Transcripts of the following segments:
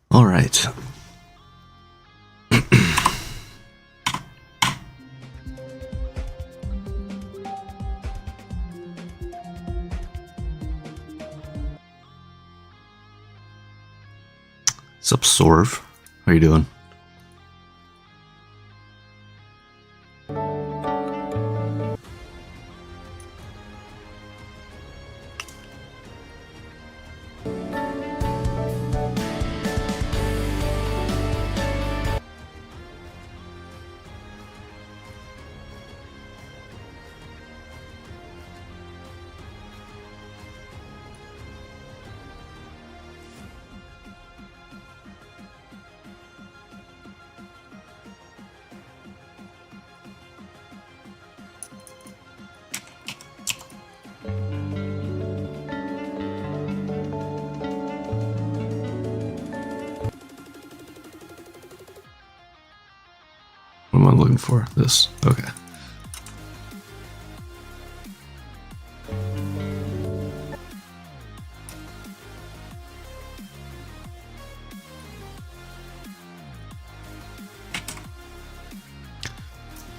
All right. What's up, Sorv? How you doing? What am I looking for? This. Okay.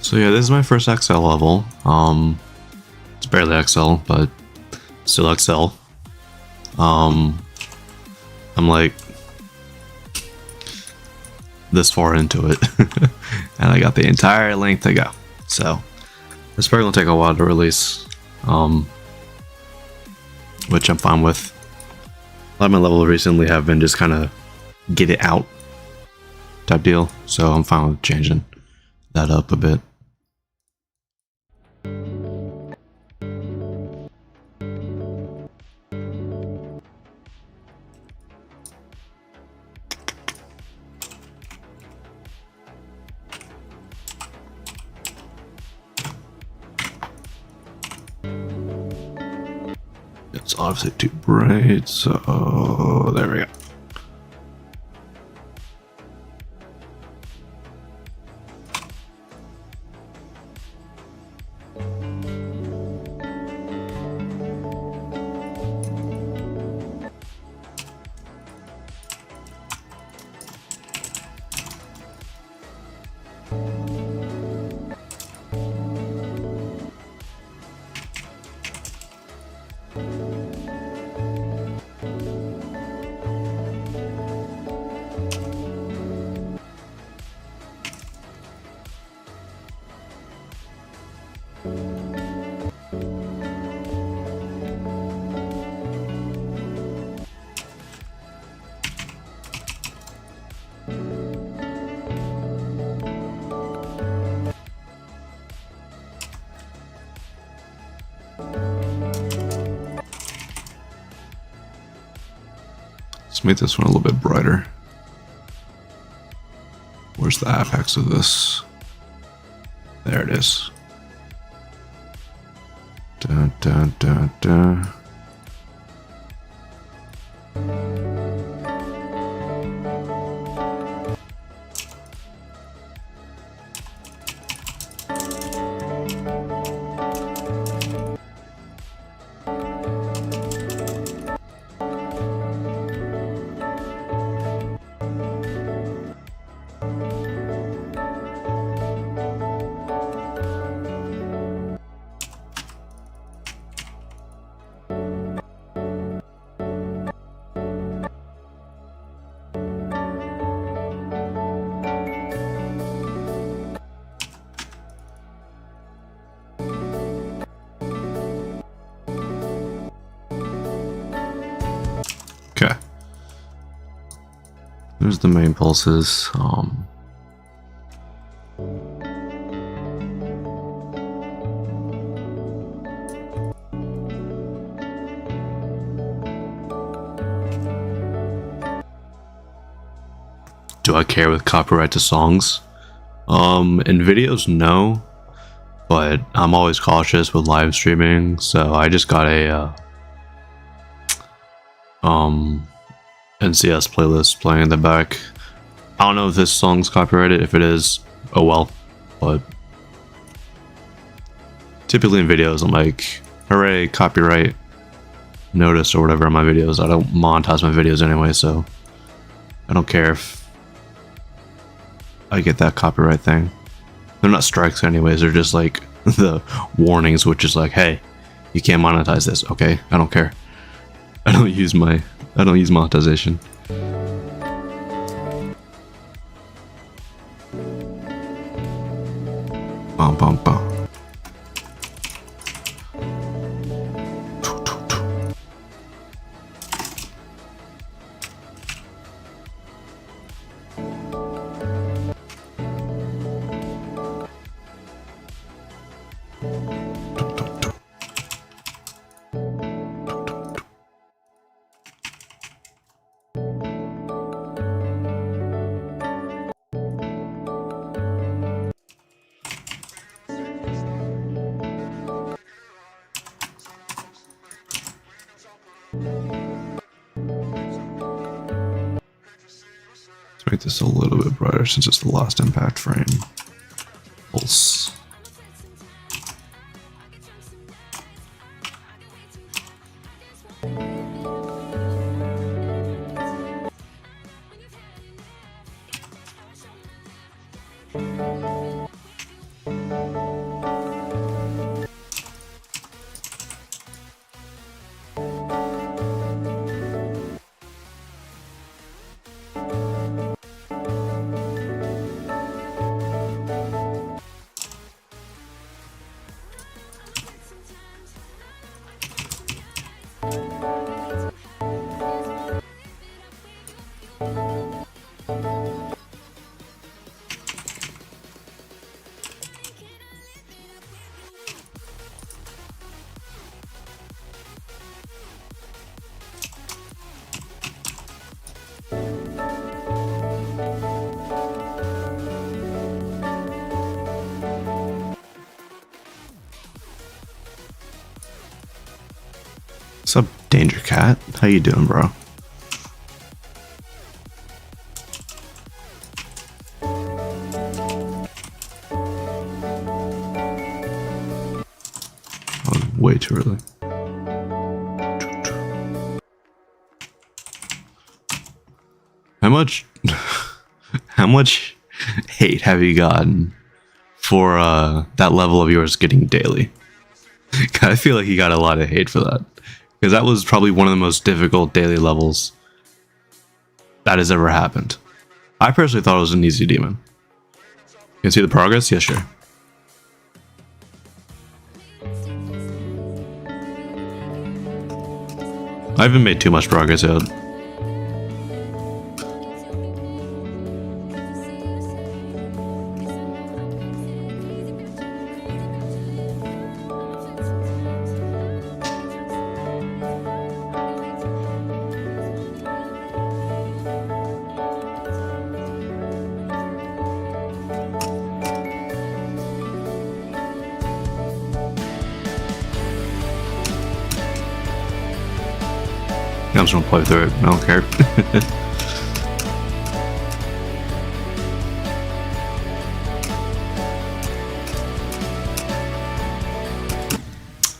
So yeah, this is my first XL level. It's barely XL, but still XL. I'm like this far into it, and I got the entire length to go. So it's probably gonna take a while to release, which I'm fine with. A lot of my levels recently have been just kind of get it out type deal, so I'm fine with changing that up a bit. It's obviously too bright, so there we go. Let's make this one a little bit brighter. Where's the apex of this? There it is. Dun, dun, dun, dun. Okay. There's the main pulses. Do I care with copyright to songs? In videos, no. But I'm always cautious with live streaming, so I just got a NCS playlist playing in the back. I don't know if this song's copyrighted. If it is, oh well. But typically in videos, I'm like, hooray, copyright notice or whatever on my videos. I don't monetize my videos anyway, so I don't care if I get that copyright thing. They're not strikes anyways, they're just like the warnings, which is like, hey, you can't monetize this. Okay, I don't care. I don't use monetization. Bum bum bum. Let's make this a little bit brighter since it's the last impact frame. Pulse. What's up, Danger Cat? How you doing, bro? Oh, way too early. How much hate have you gotten for that level of yours getting daily? I feel like you got a lot of hate for that. Because that was probably one of the most difficult daily levels that has ever happened. I personally thought it was an easy demon. You can see the progress? Yeah, sure. I haven't made too much progress yet. I'm just gonna play through it. I don't care.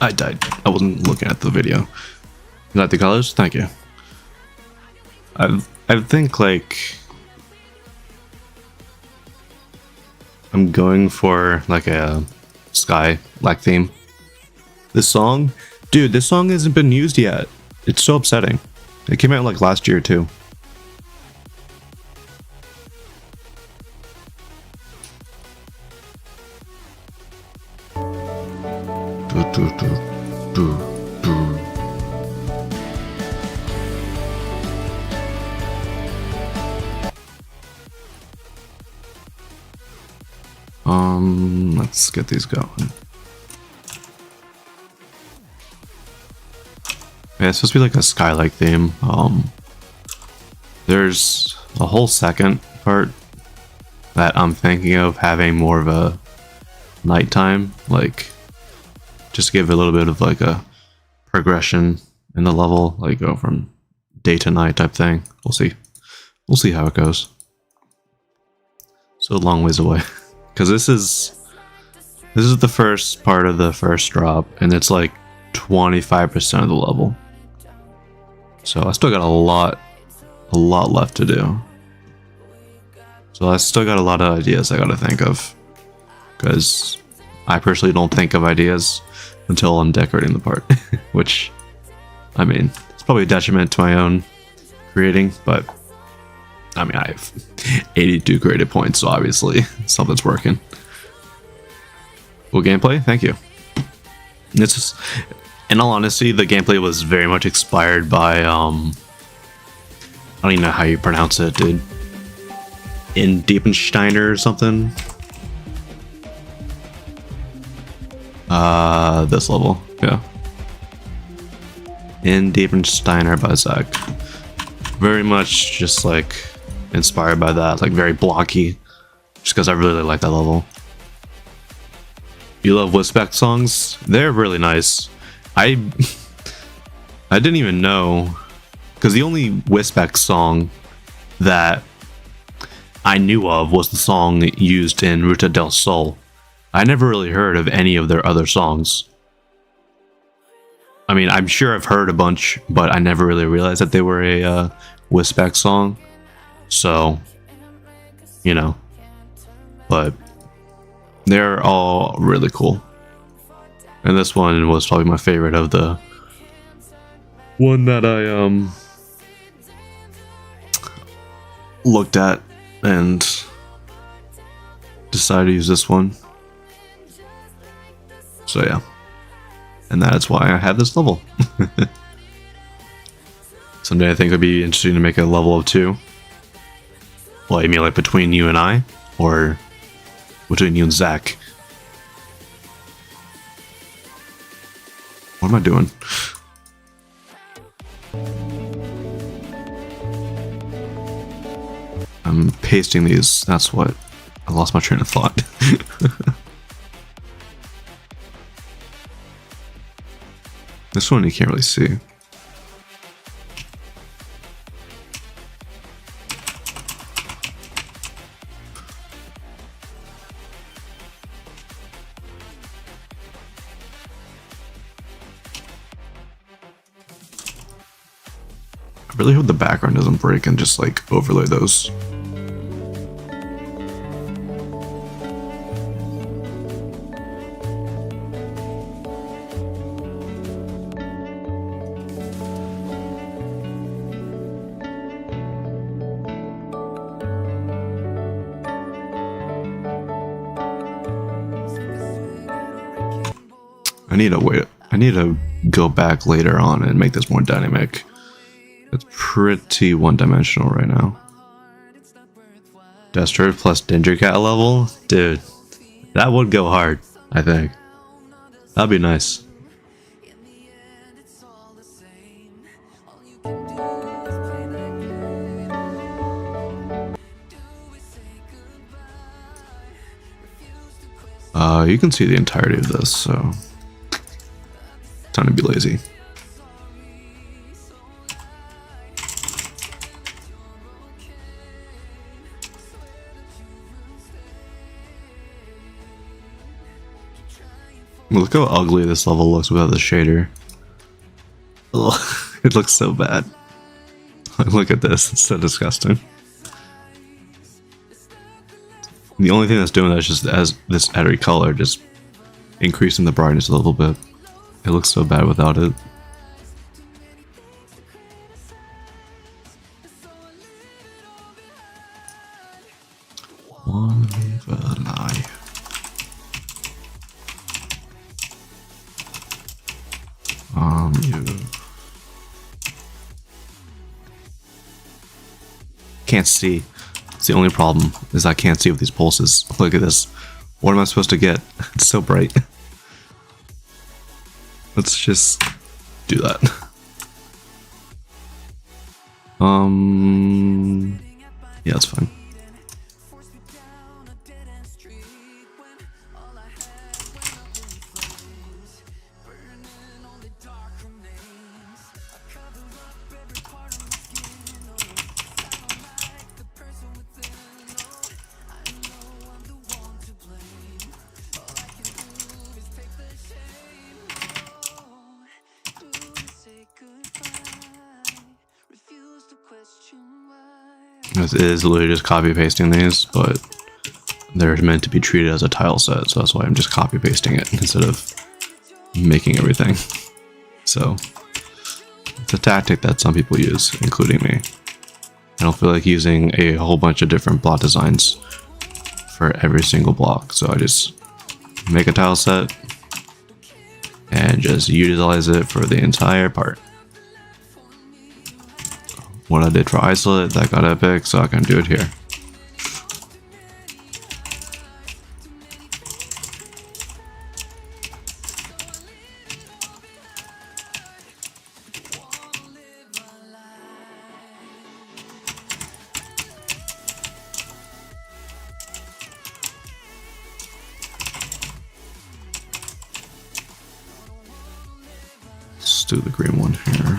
I died. I wasn't looking at the video. You like the colors? Thank you. I think like I'm going for like a sky black theme. This song, dude, this song hasn't been used yet. It's so upsetting. It came out like last year too. Let's get these going. Yeah, it's supposed to be like a sky-like theme. There's a whole second part that I'm thinking of having more of a nighttime, like just to give it a little bit of like a progression in the level, like go from day to night type thing. We'll see. We'll see how it goes. So a long ways away, because this is the first part of the first drop, and it's like 25% of the level. So I still got a lot left to do. So I still got a lot of ideas I gotta think of, because I personally don't think of ideas until I'm decorating the part, which, I mean, it's probably a detriment to my own creating, but I mean, I have 82 creative points, so obviously something's working. Cool gameplay, thank you. It's just, in all honesty, the gameplay was very much inspired by, I don't even know how you pronounce it, dude. In Diepensteiner or something. This level, yeah. In Diepensteiner by Zach. Very much just like inspired by that, like very blocky. Just because I really like that level. You love Whispeck songs? They're really nice. I didn't even know, because the only Whispeck song that I knew of was the song used in Ruta del Sol. I never really heard of any of their other songs. I mean, I'm sure I've heard a bunch, but I never really realized that they were a Whispeck song. So, you know, but they're all really cool. And this one was probably my favorite of the one that I looked at and decided to use this one. So yeah. And that is why I have this level. Someday I think it'd be interesting to make a level of 2. Well, you mean like between you and I? Or between you and Zach? What am I doing? I'm pasting these. That's what. I lost my train of thought. This one you can't really see. I really hope the background doesn't break and just like overlay those. I need to go back later on and make this more dynamic. It's pretty one-dimensional right now. Destro plus Danger Cat level? Dude, that would go hard, I think. That'd be nice. You can see the entirety of this, so time to be lazy. Look how ugly this level looks without the shader. Ugh, it looks so bad. Look at this, it's so disgusting. The only thing that's doing that is just as this every color, just increasing the brightness a little bit. It looks so bad without it. One for life. You can't see. It's the only problem is I can't see with these pulses. Look at this. What am I supposed to get? It's so bright. Let's just do that. Yeah, that's fine. This is literally just copy pasting these, but they're meant to be treated as a tile set, so that's why I'm just copy pasting it instead of making everything. So it's a tactic that some people use, including me. I don't feel like using a whole bunch of different block designs for every single block, so I just make a tile set and just utilize it for the entire part. What I did for Isolate, that got epic, so I can do it here. Let's do the green one here.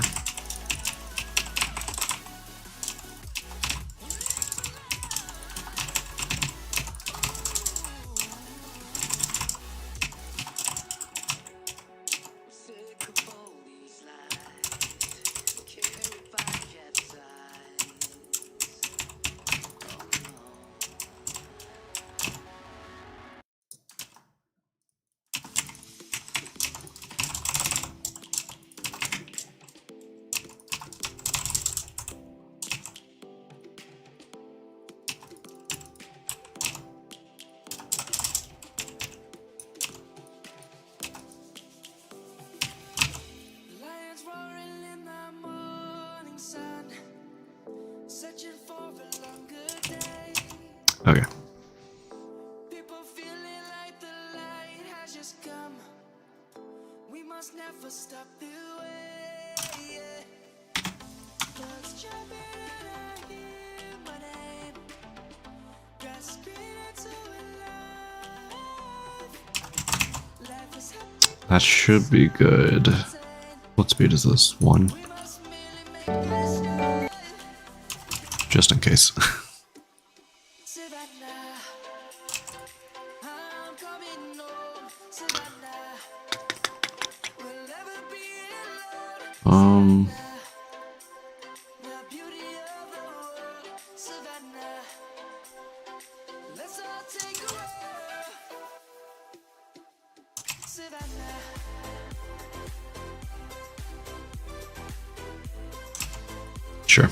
Okay. People feeling like the light has just come. We must never stop the way. Yeah. Birds jumping and I hear my name. Grasping into life. Life is happy. That should be good. What speed is this? 1? We must merely make this night. Just in case. Savannah, I'm coming home. Savannah, we'll never be alone. The beauty of the world. Savannah, let's all take a walk. Savannah. Sure.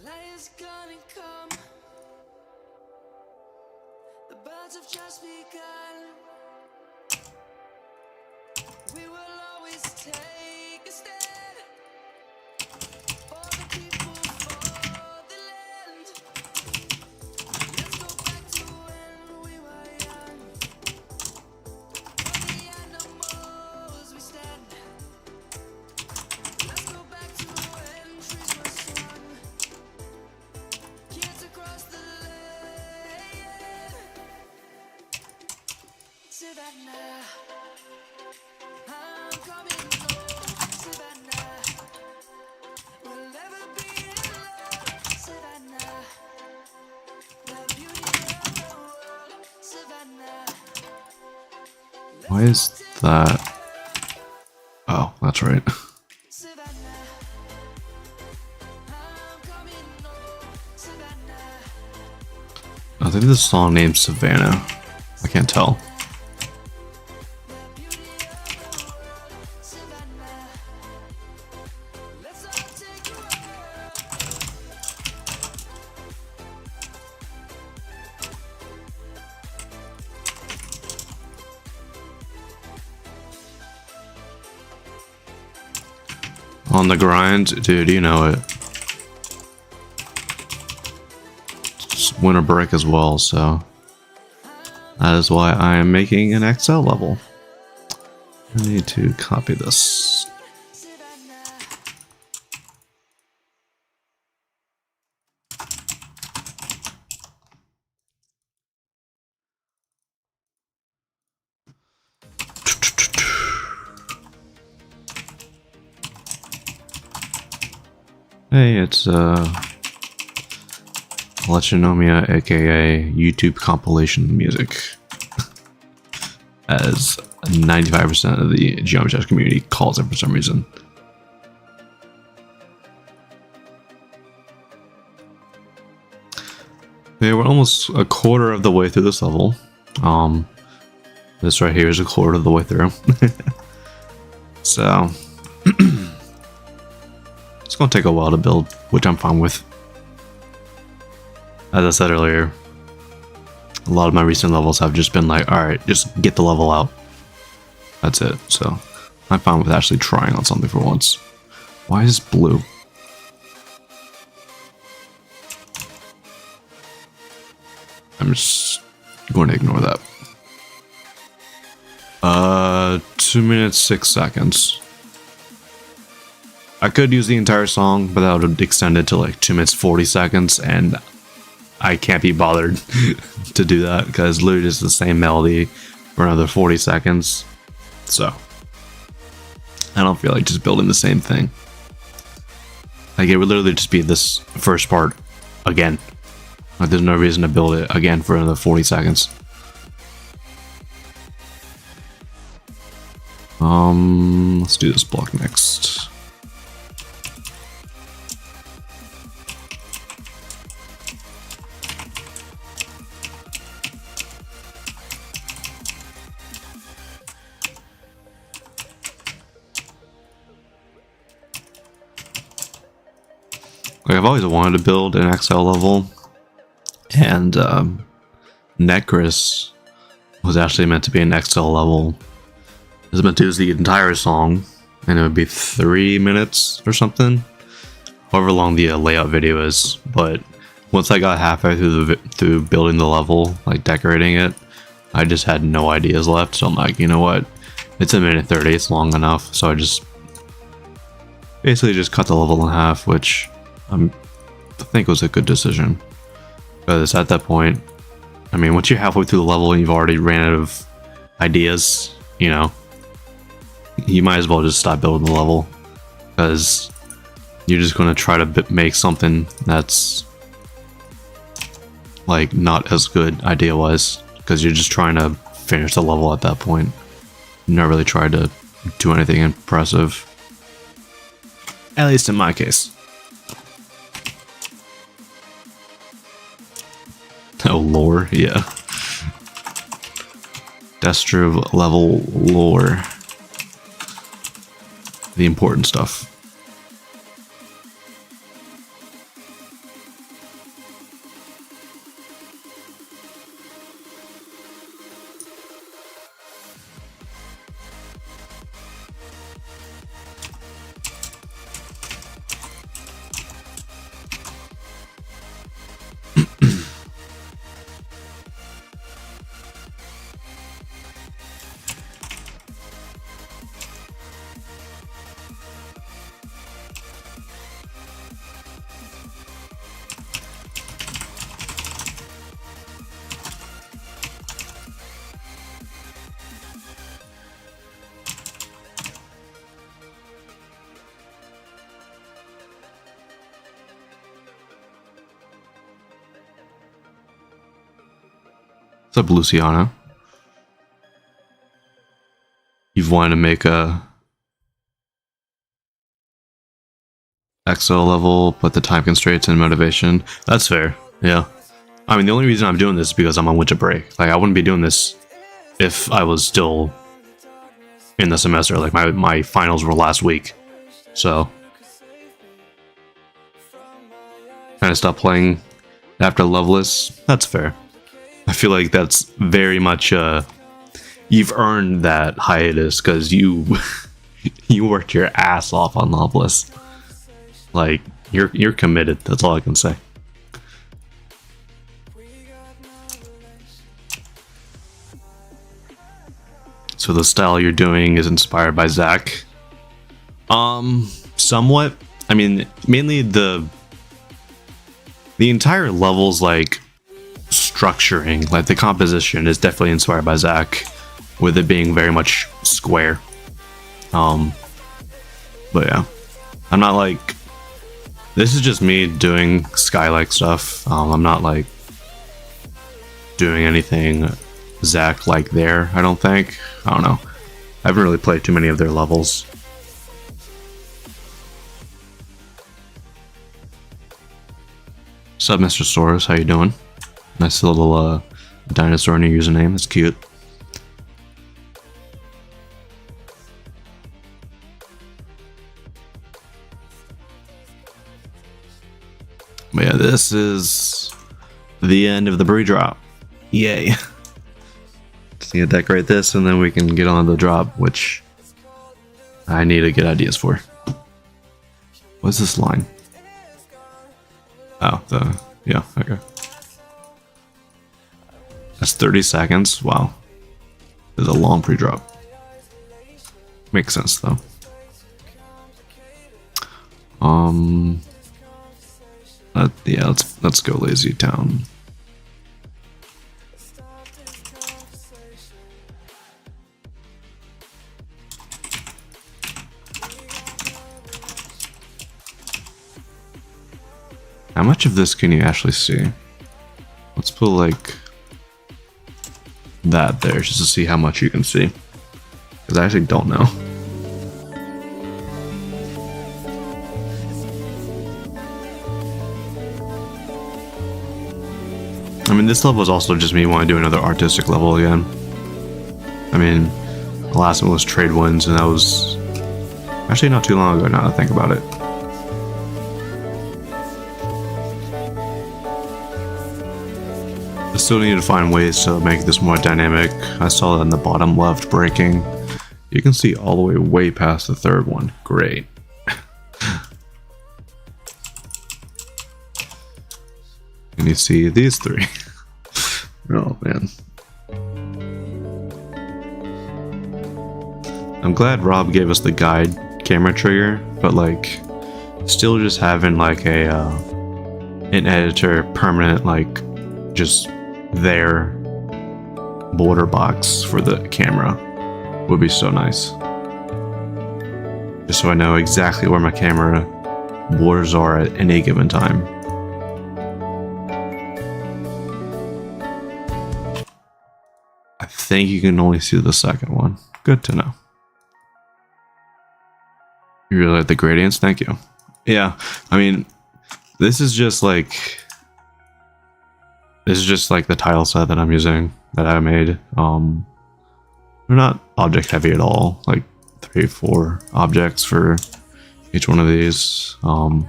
Light is gonna come. The birds have just begun. We will always take a stand for the people, for the land. Let's go back to when we were young. For the animals we stand. Let's go back to when trees were swung. Kids across the land. Why is that? Oh, that's right. I think this song named Savannah. I can't tell. On the grind, dude, you know it. It's winter break as well, so that is why I am making an XL level. I need to copy this. Hey, it's Lechinomia, aka YouTube compilation music, as 95% of the Geometry Dash community calls it for some reason. Okay, we're almost a quarter of the way through this level. This right here is a quarter of the way through. So it's gonna take a while to build, which I'm fine with. As I said earlier, a lot of my recent levels have just been like, alright, just get the level out. That's it. So I'm fine with actually trying on something for once. Why is this blue? I'm just going to ignore that. 2 minutes 6 seconds. I could use the entire song, but that would extend it to like 2 minutes 40 seconds, and I can't be bothered to do that because literally just the same melody for another 40 seconds. So I don't feel like just building the same thing. Like, it would literally just be this first part again. Like, there's no reason to build it again for another 40 seconds. Let's do this block next. Like, I've always wanted to build an XL level, and Necris was actually meant to be an XL level. It was meant to use the entire song, and it would be 3 minutes or something, however long the layout video is. But once I got halfway through building the level, like decorating it, I just had no ideas left. So I'm like, you know what? It's 1:30. It's long enough. So I just basically just cut the level in half, which I think was a good decision. Because at that point, I mean, once you're halfway through the level and you've already ran out of ideas, you know, you might as well just stop building the level, because you're just going to try to make something that's like not as good idea wise, because you're just trying to finish the level at that point. You're not really trying to do anything impressive, at least in my case. Oh, lore, yeah. Destruve level lore. The important stuff. What's up, Luciano? you've wanted to make a EXO level, put the time constraints and motivation. That's fair. Yeah. I mean, the only reason I'm doing this is because I'm on winter break. Like, I wouldn't be doing this if I was still in the semester. Like, my finals were last week. So, kind of stopped playing after Loveless. That's fair. I feel like that's very much, you've earned that hiatus because you you worked your ass off on Loveless. Like, you're committed. That's all I can say. So the style you're doing is inspired by Zack. Somewhat. I mean, mainly the entire level's like structuring, like the composition is definitely inspired by Zack, with it being very much square. But yeah, I'm not like, this is just me doing Sky-like stuff. I'm not like doing anything Zack like there, I don't think. I don't know. I haven't really played too many of their levels. What's up, Mr. Soros? How you doing? Nice little dinosaur in your username. That's cute. But yeah, this is the end of the Bree drop. Yay. Just need to decorate this and then we can get on the drop, which I need to get ideas for. What's this line? Oh, yeah, okay. That's 30 seconds. Wow. There's a long pre-drop. Makes sense though. Yeah, let's go Lazy Town. How much of this can you actually see? Let's put like that there just to see how much you can see, because I actually don't know. I mean, this level is also just me wanting to do another artistic level again. I mean, the last one was Trade Winds, and that was actually not too long ago now that I think about it. I still need to find ways to make this more dynamic. I saw that in the bottom left breaking. You can see all the way past the third one. Great. And you see these three. Oh man. I'm glad Rob gave us the guide camera trigger, but like still just having like a an editor permanent, like just there border box for the camera would be so nice. Just so I know exactly where my camera borders are at any given time. I think you can only see the second one. Good to know. You really like the gradients? Thank you. Yeah, I mean, this is just like the tile set that I'm using, that I made. They're not object heavy at all, like 3 or 4 objects for each one of these. The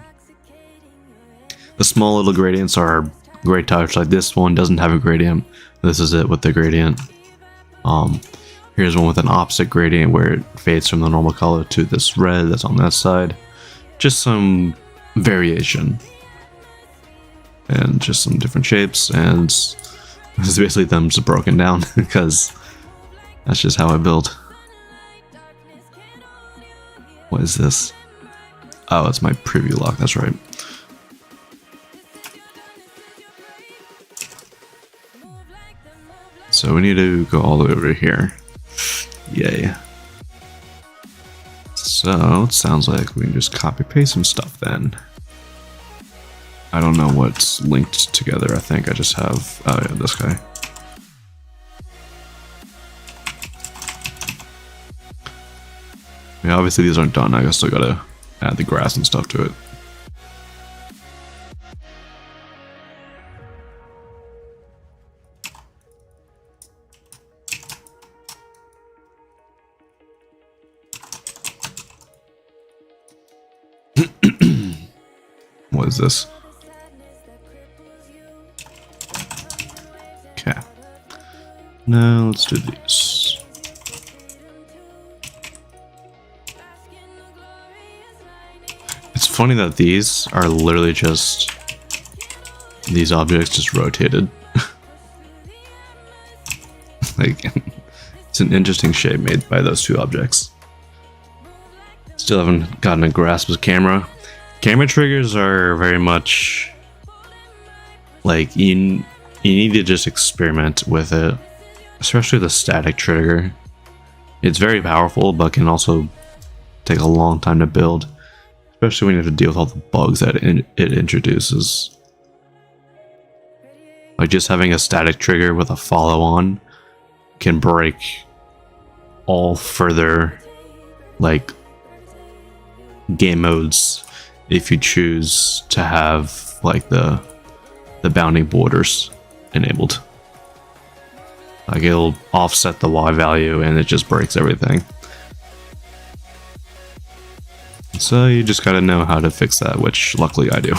small little gradients are great touch. Like this one doesn't have a gradient. This is it with the gradient. Here's one with an opposite gradient where it fades from the normal color to this red that's on that side. Just some variation. And just some different shapes, and this is basically them just broken down because that's just how I build. What is this? Oh, it's my preview lock, that's right. So we need to go all the way over here. Yay. So it sounds like we can just copy paste some stuff then. I don't know what's linked together. I think I just have, oh yeah, this guy. I mean, obviously these aren't done. I still gotta add the grass and stuff to it. What is this? Okay. Now let's do these. It's funny that these are literally just these objects just rotated. Like, it's an interesting shape made by those two objects. Still haven't gotten a grasp of camera. Camera triggers are very much like you need to just experiment with it, especially the static trigger. It's very powerful, but can also take a long time to build, especially when you have to deal with all the bugs that it introduces. Like just having a static trigger with a follow-on can break all further like game modes if you choose to have like the bounding borders enabled. Like it'll offset the Y value and it just breaks everything. So you just gotta know how to fix that, which luckily I do.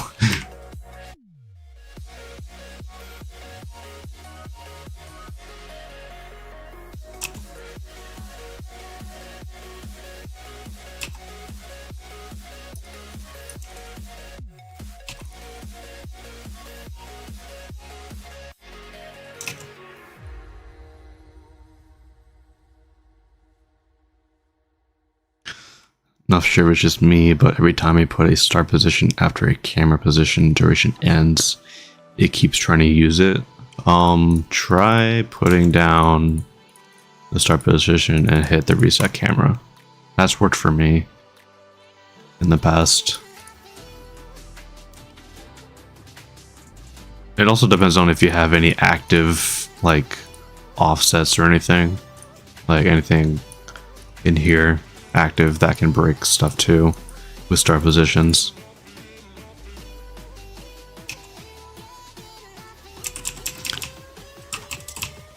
Not sure if it's just me, but every time I put a start position after a camera position duration ends, it keeps trying to use it. Try putting down the start position and hit the reset camera. That's worked for me in the past. It also depends on if you have any active like offsets or anything, like anything in here active that can break stuff too with start positions.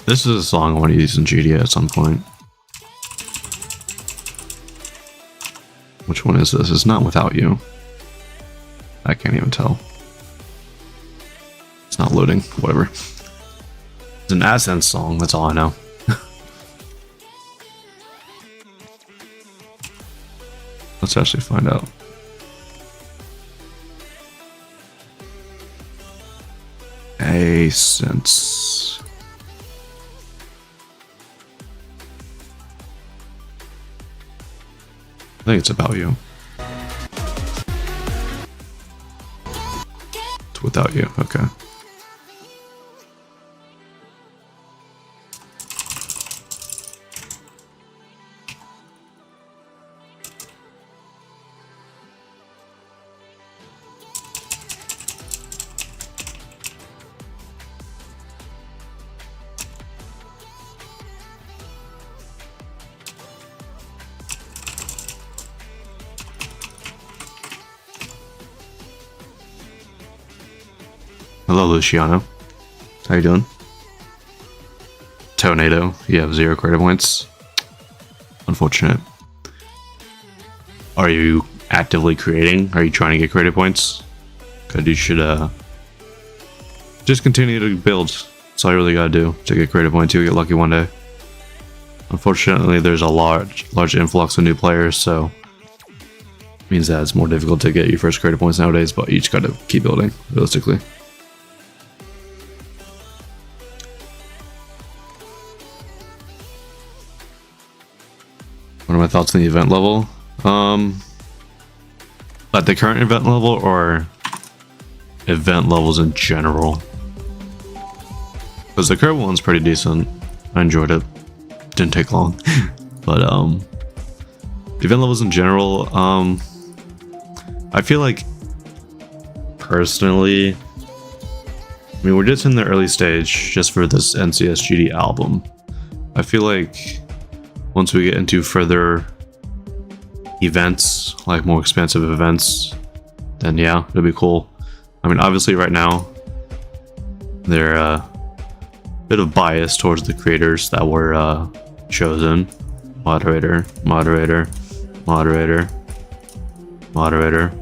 This is a song I want to use in GTA at some point. Which one is this? It's not Without You. I can't even tell. It's not loading, whatever. It's an Ascent song, that's all I know. Let's actually find out. Ascent. I think it's About You. It's Without You, okay. Hello, Luciano. How you doing? Tornado, you have 0 creative points. Unfortunate. Are you actively creating? Are you trying to get creative points? Good, you should just continue to build. That's all you really gotta do to get creative points. You'll get lucky one day. Unfortunately, there's a large influx of new players, so it means that it's more difficult to get your first creative points nowadays, but you just gotta keep building, realistically. What are my thoughts on the event level? At the current event level or event levels in general? Because the current one's pretty decent. I enjoyed it. Didn't take long. But event levels in general, I feel like personally, I mean, we're just in the early stage just for this NCSGD album. I feel like once we get into further events, like more expensive events, then yeah, it'd be cool. I mean, obviously right now they're a bit of bias towards the creators that were chosen. Moderator, moderator, moderator, moderator,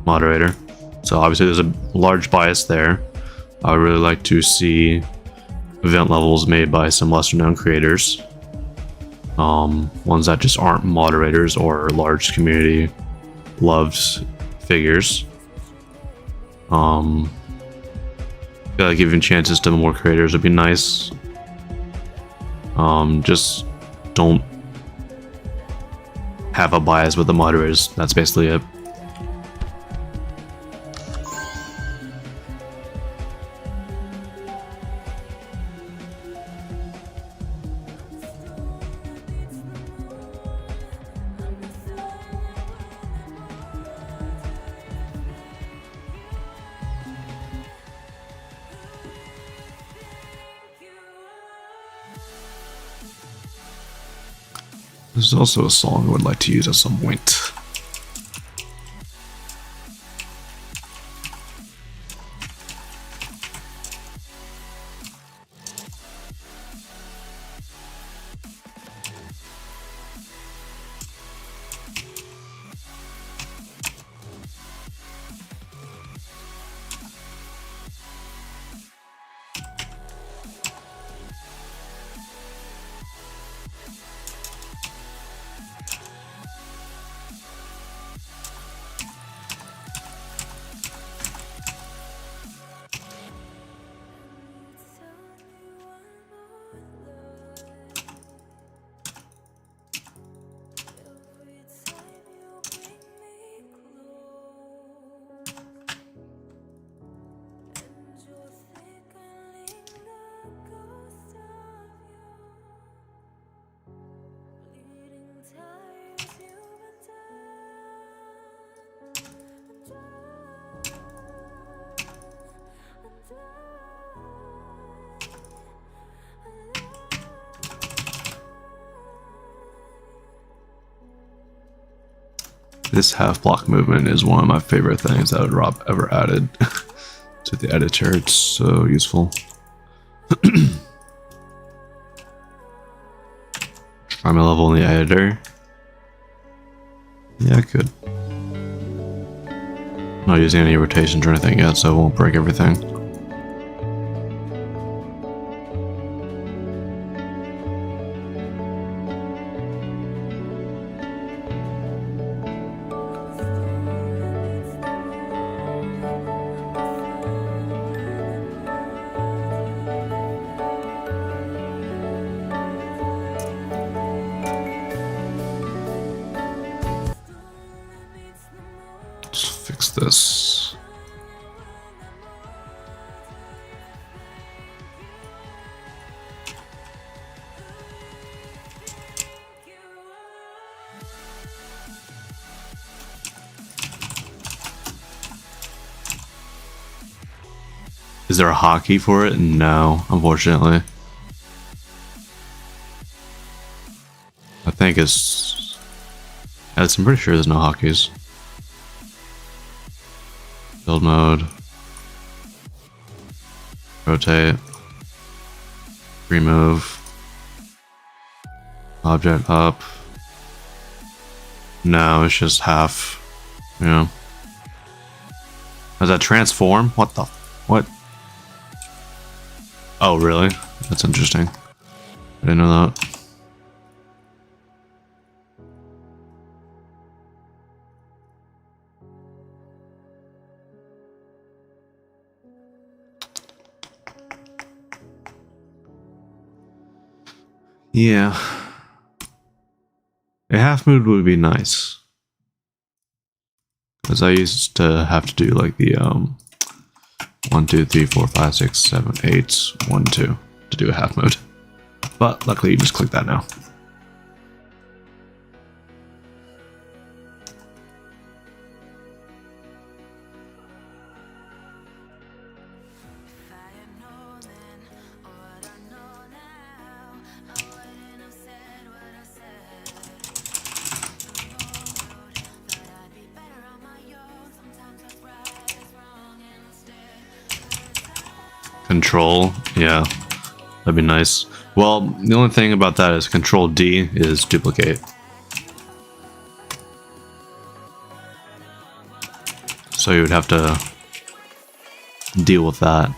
moderator. So obviously there's a large bias there. I would really like to see event levels made by some lesser known creators. Ones that just aren't moderators or large community loved figures. Giving chances to more creators would be nice. Just don't have a bias with the moderators. That's basically it. There's also a song I would like to use at some point. This half block movement is one of my favorite things that Rob ever added to the editor. It's so useful. Try my level in the editor. Yeah, I could. Not using any rotations or anything yet, so it won't break everything. Fix this. Is there a hotkey for it? No, unfortunately. I think it's... I'm pretty sure there's no hotkeys. Build mode. Rotate. Remove. Object up. No, it's just half. You know. Does that transform? What the... What? Oh, really? That's interesting. I didn't know that. Yeah. A half mood would be nice. Because I used to have to do like the 1, 2, 3, 4, 5, 6, 7, 8, 1, 2 to do a half mode. But luckily you just click that now. control, yeah, that'd be nice. Well, the only thing about that is control D is duplicate. So you would have to deal with that.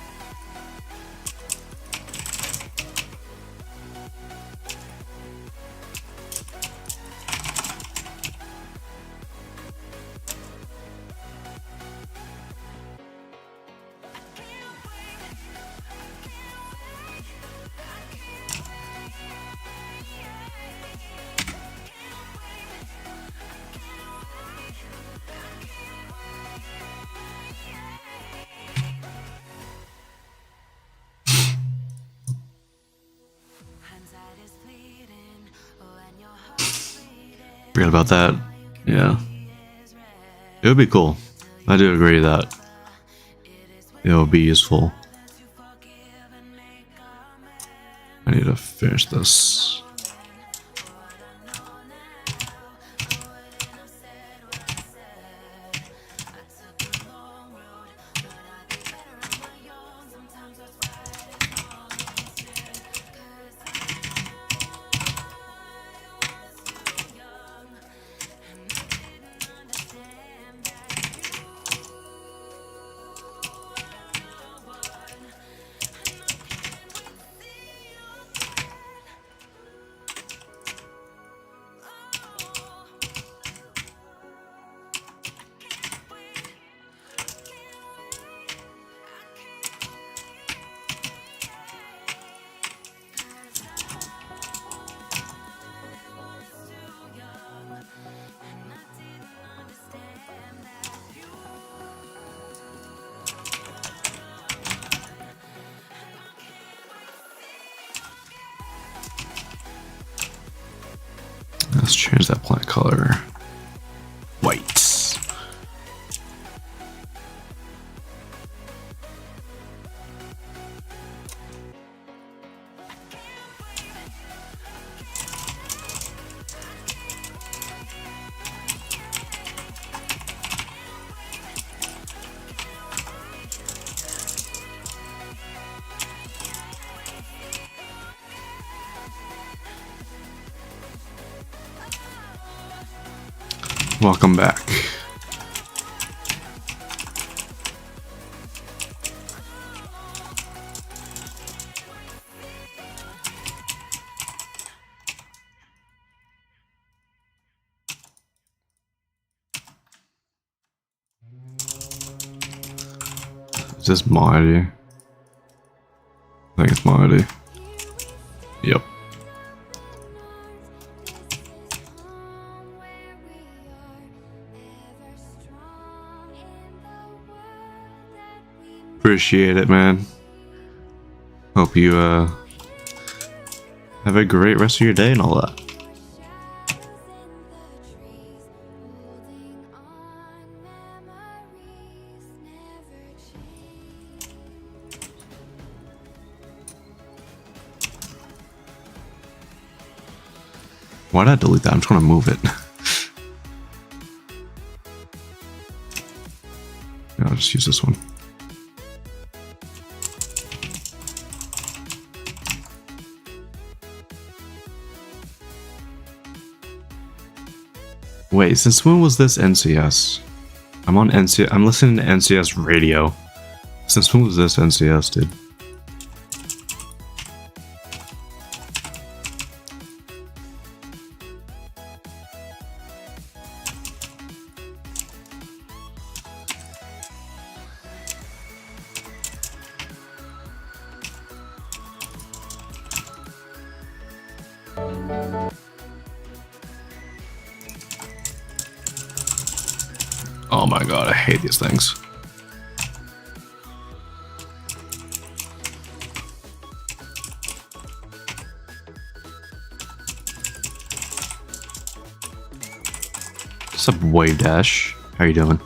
Forget about that. Yeah. It would be cool. I do agree that it would be useful. I need to finish this. Let's change that plant color. White. Welcome back. Is this my ID? I think it's my ID. Yep. Appreciate it, man. Hope you have a great rest of your day and all that. Why did I delete that? I'm just gonna move it. Yeah, I'll just use this one. Wait, since when was this NCS? I'm on NCS. I'm listening to NCS radio. Since when was this NCS, dude? Oh my god, I hate these things. What's up, Wave Dash? How you doing?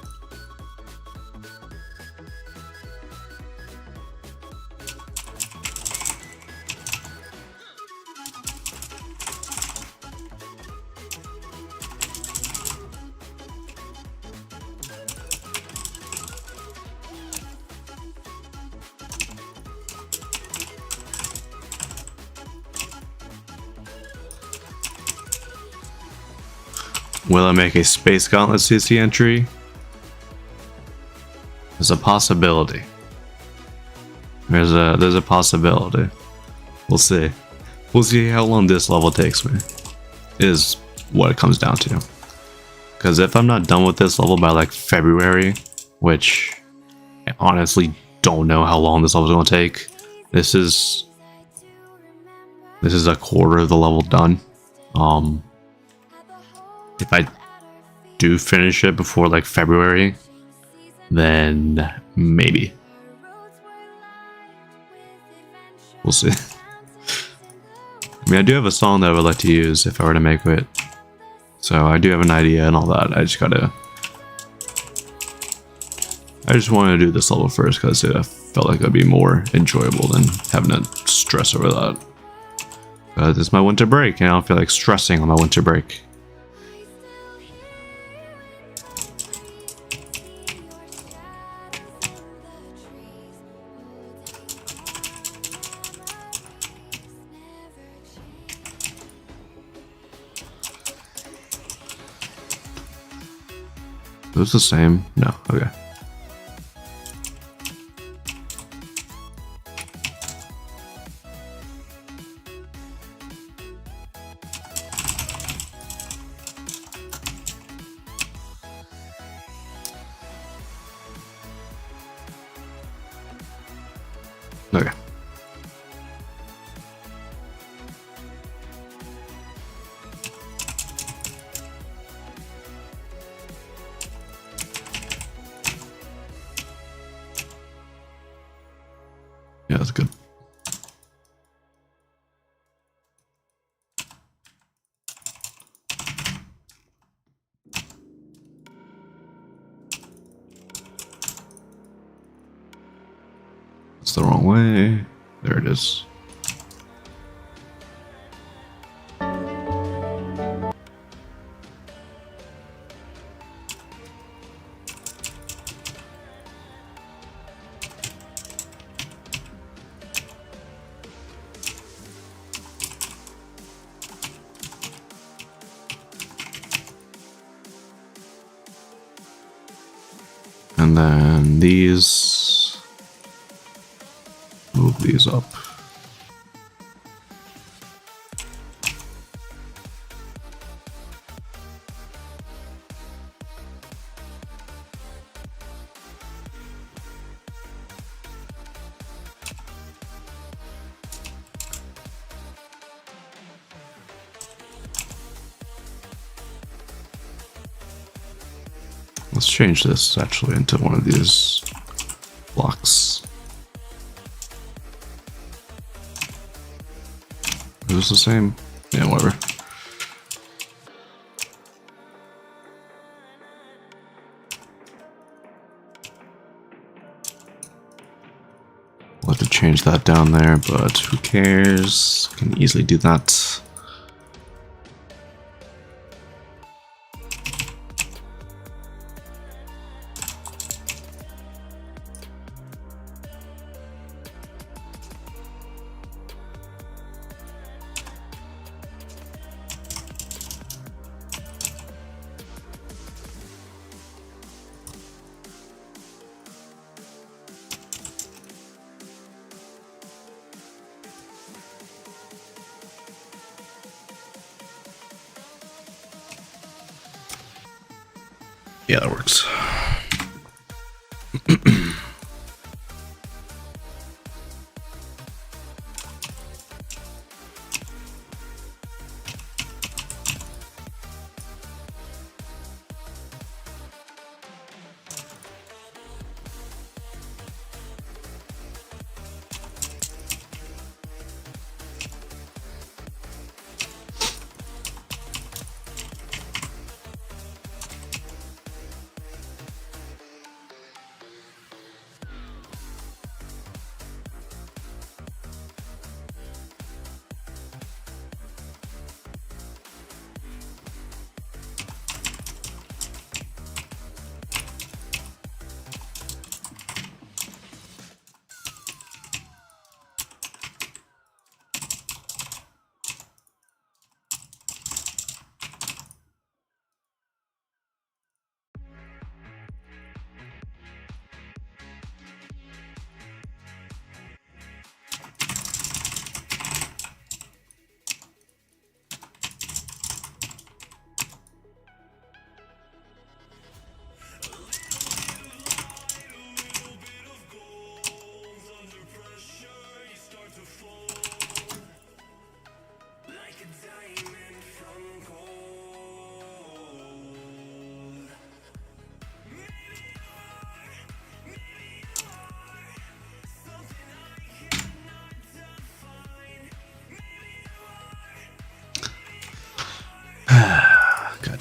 Will I make a Space Gauntlet CC entry? There's a possibility. There's a possibility. We'll see. We'll see how long this level takes me. Is what it comes down to. Because if I'm not done with this level by like February, which I honestly don't know how long this level is going to take. This is a quarter of the level done. If I do finish it before like February, then maybe. We'll see. I mean, I do have a song that I would like to use if I were to make it. So I do have an idea and all that. I just wanted to do this level first because I felt like it would be more enjoyable than having to stress over that. But it's my winter break and I don't feel like stressing on my winter break. It was the same? No, okay. Okay. Yeah, that's good. It's the wrong way. There it is. And then these, move these up. Let's change this actually into one of these blocks. Is this the same? Yeah, whatever. We'll have to change that down there, but who cares? Can easily do that. Yeah, that works.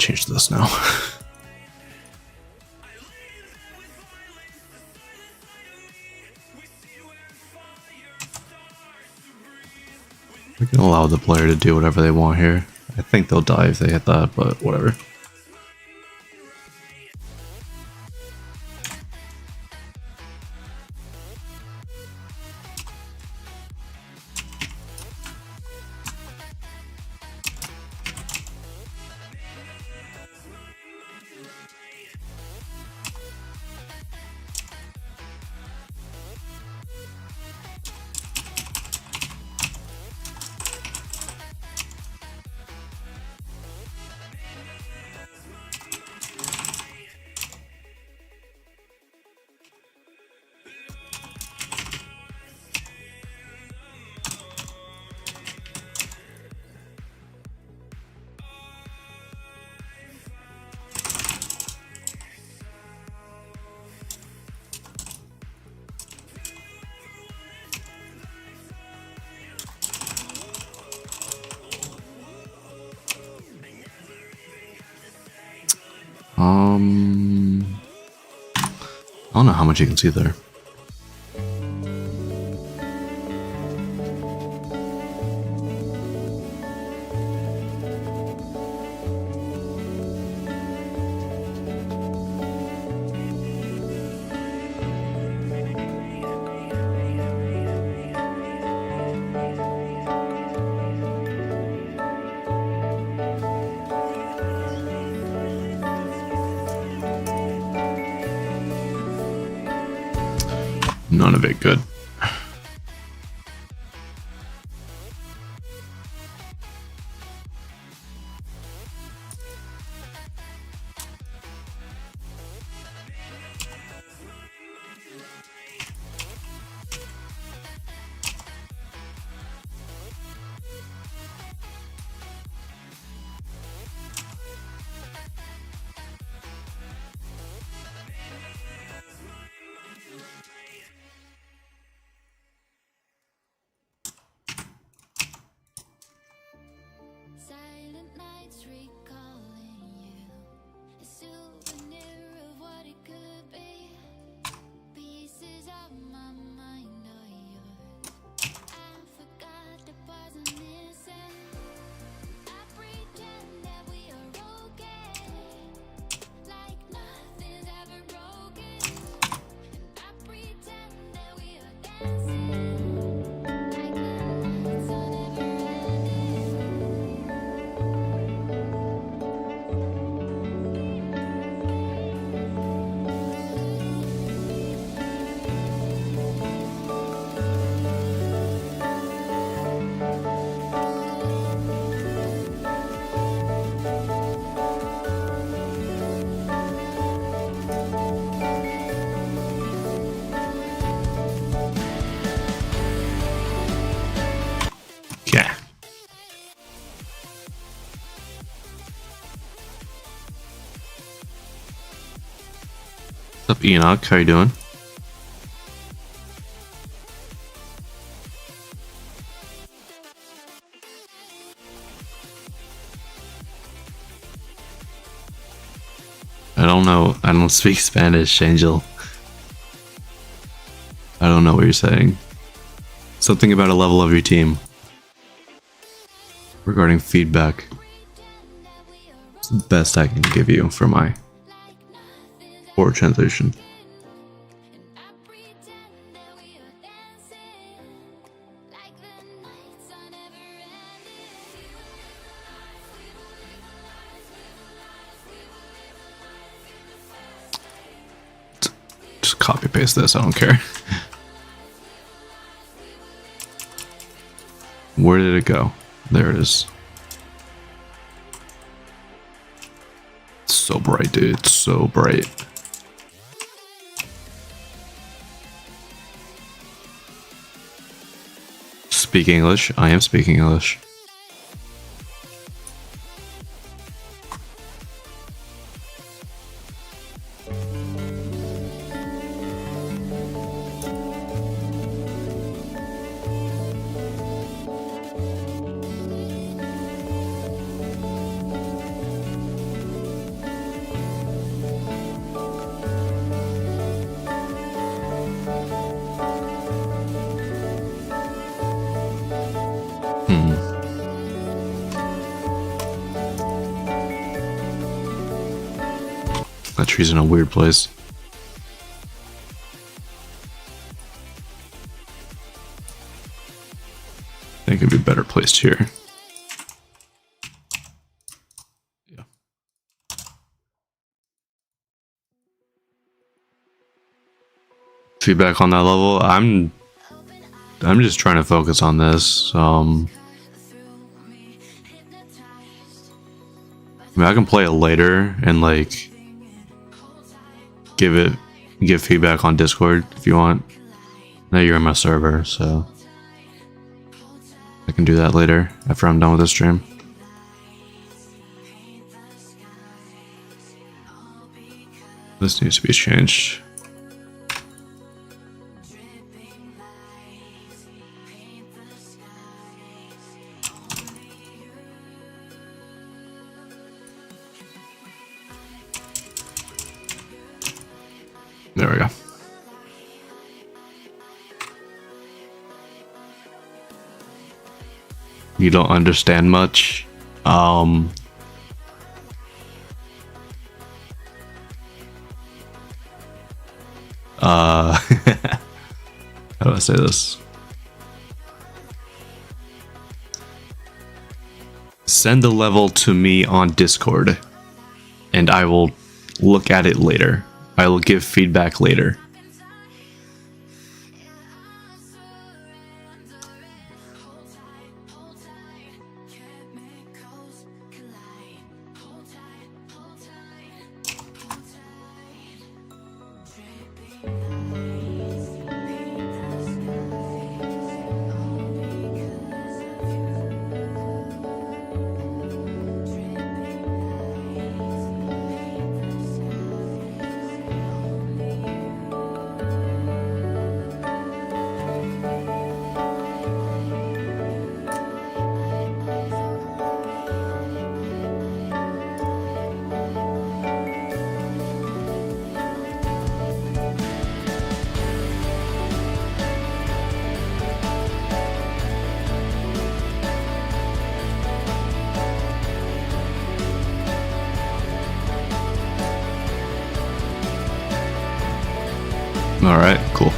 change this now. We can allow the player to do whatever they want here. I think they'll die if they hit that, but whatever. I don't know how much you can see there. None of it good. Silent nights recalling you, a souvenir of what it could be. Pieces of my mind are yours. I forgot the parts I'm missing. I pretend that we are okay, like nothing's ever broken. And I pretend that we are dancing, like the nights are never ending. Yeah. What's up, Enoch? How you doing? I don't know. I don't speak Spanish, Angel. I don't know what you're saying. Something about a level of your team. Regarding feedback. It's the best I can give you for my poor translation. And I pretend that we are dancing, like the nights are never ending. Just copy paste this, I don't care. Where did it go? There it is. It's so bright, dude. It's so bright. Speak English. I am speaking English. Hmm. That tree's in a weird place. I think it'd be better placed here. Yeah. Feedback on that level. I'm just trying to focus on this. I mean, I can play it later and like give feedback on Discord if you want. Now you're in my server, so I can do that later after I'm done with this stream. This needs to be changed. There we go. You don't understand much. How do I say this? Send the level to me on Discord, and I will look at it later. I will give feedback later. All right, cool.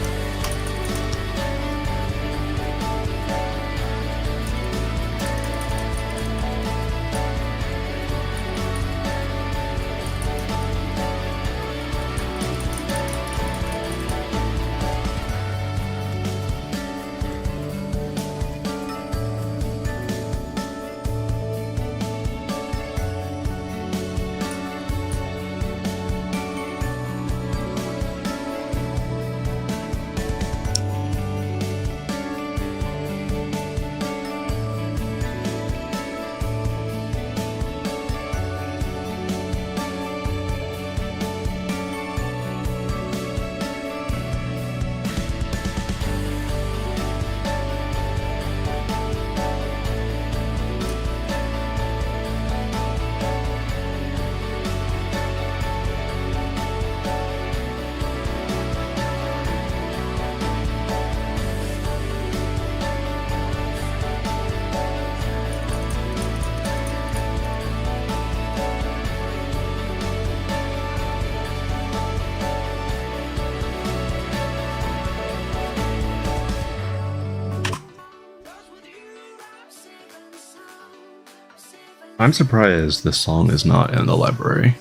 I'm surprised this song is not in the library.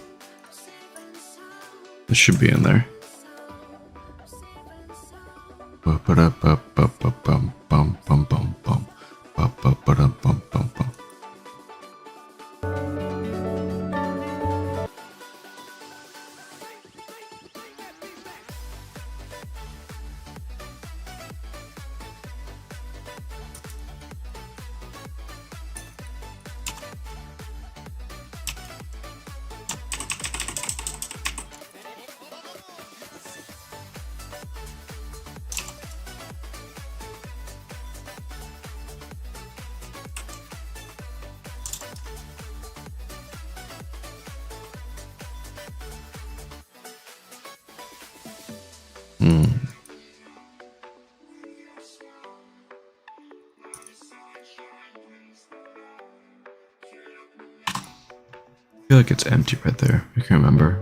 It should be in there. I feel like it's empty right there. I can't remember.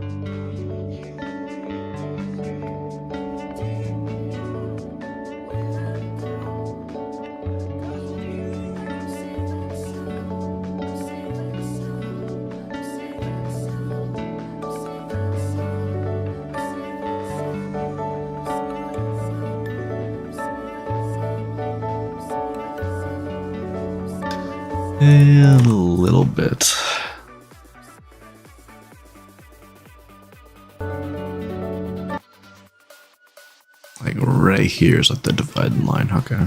A little bit. Like right here is like the dividing line. Okay.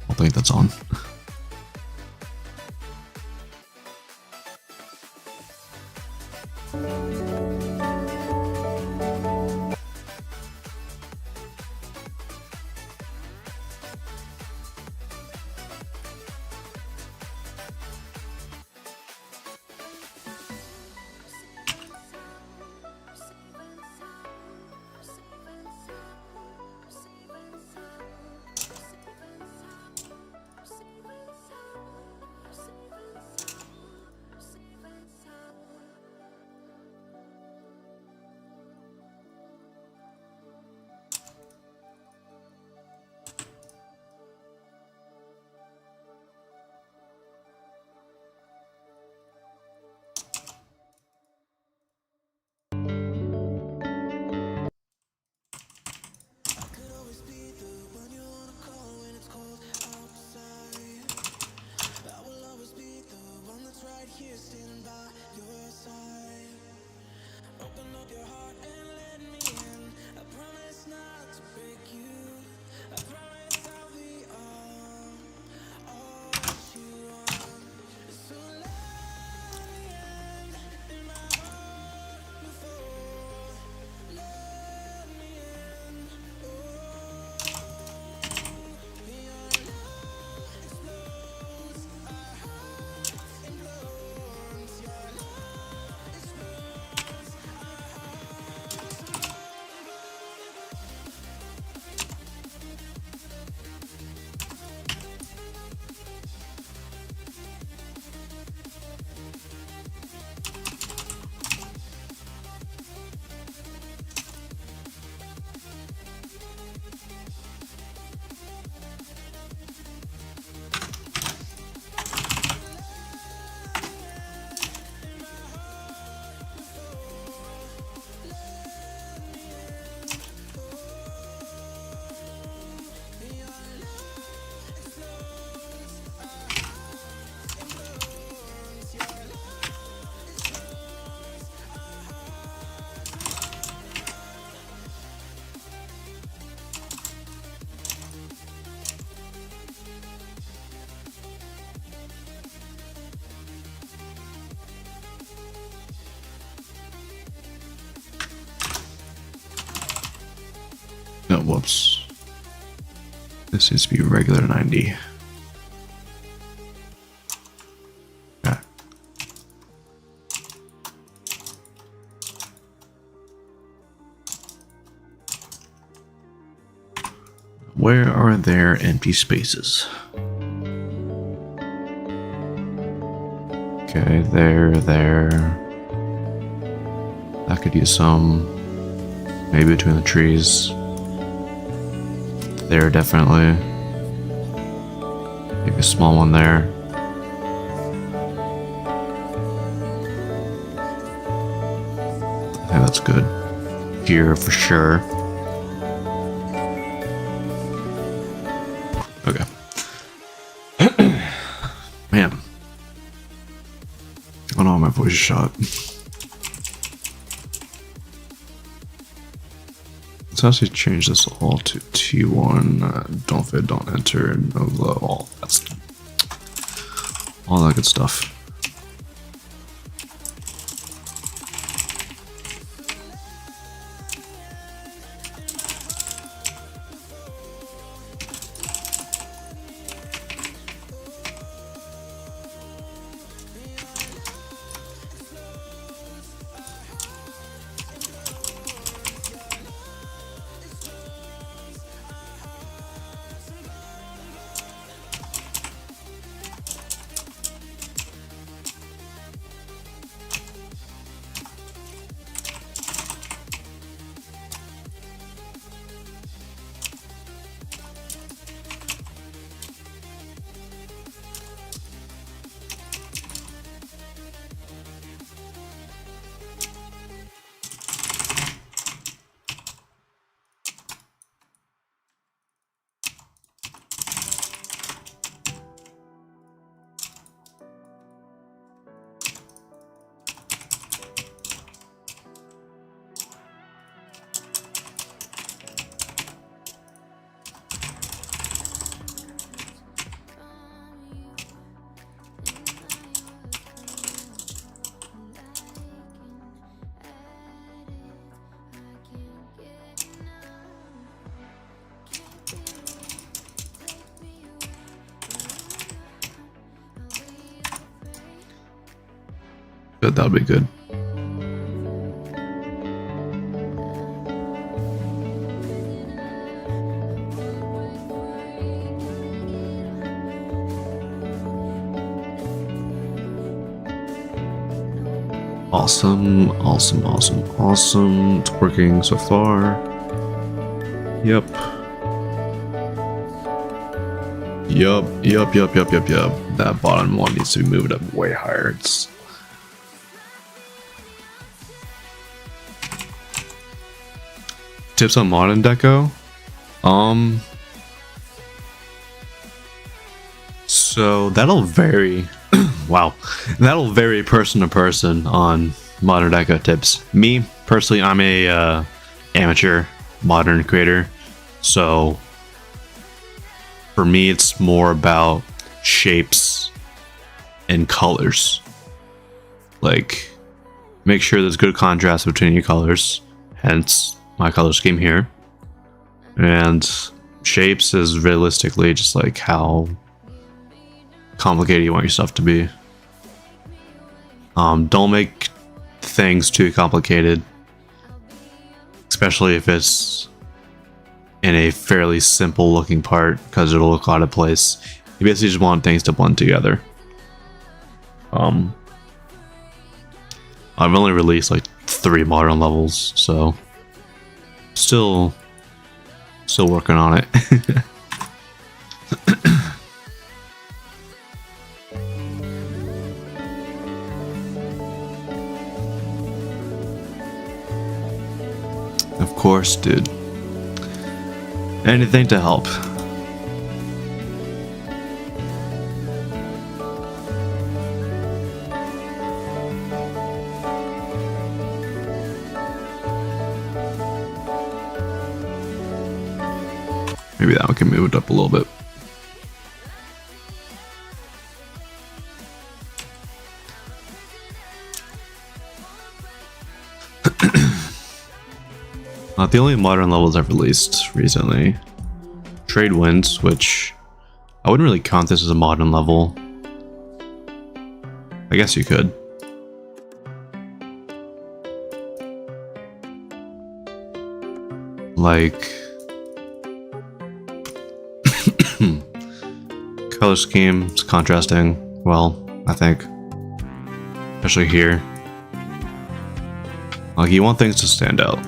I think that's on. No, whoops. This needs to be regular 90. Okay. Where are there empty spaces? Okay, there. That could use some. Maybe between the trees. There, definitely. Maybe a small one there. I think that's good. Here for sure. Okay. Man. Oh no, my voice is shot. Let's actually change this all to T1. Don't fit, don't enter, no glow, all that good stuff. good. That would be good. Awesome, awesome, awesome, awesome. It's working so far. Yep. Yup. That bottom one needs to be moved up way higher. It's tips on modern deco. So that'll vary. Wow, that'll vary person to person on modern deco tips. Me personally, I'm a amateur modern creator, so for me it's more about shapes and colors. Like, make sure there's good contrast between your colors, hence my color scheme here. And shapes is realistically just like how complicated you want your stuff to be. Don't make things too complicated, especially if it's in a fairly simple looking part, because it'll look out of place. You basically just want things to blend together. I've only released like 3 modern levels, so still working on it. Of course, dude. Anything to help. Maybe that one can move it up a little bit. The only modern levels I've released recently, Trade Winds, which I wouldn't really count this as a modern level. I guess you could. Like, color scheme is contrasting well, I think, especially here. Like, you want things to stand out.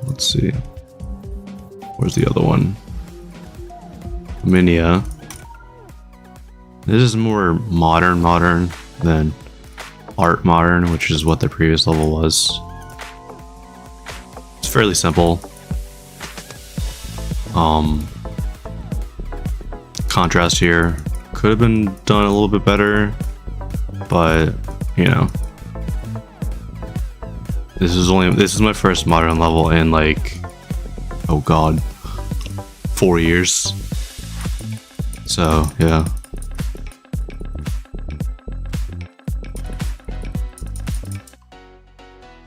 Let's see. Where's the other one? Minia. This is more modern than art modern, which is what the previous level was. It's fairly simple. Contrast here could have been done a little bit better, but you know. This is my first modern level in like, oh god, 4 years. So yeah.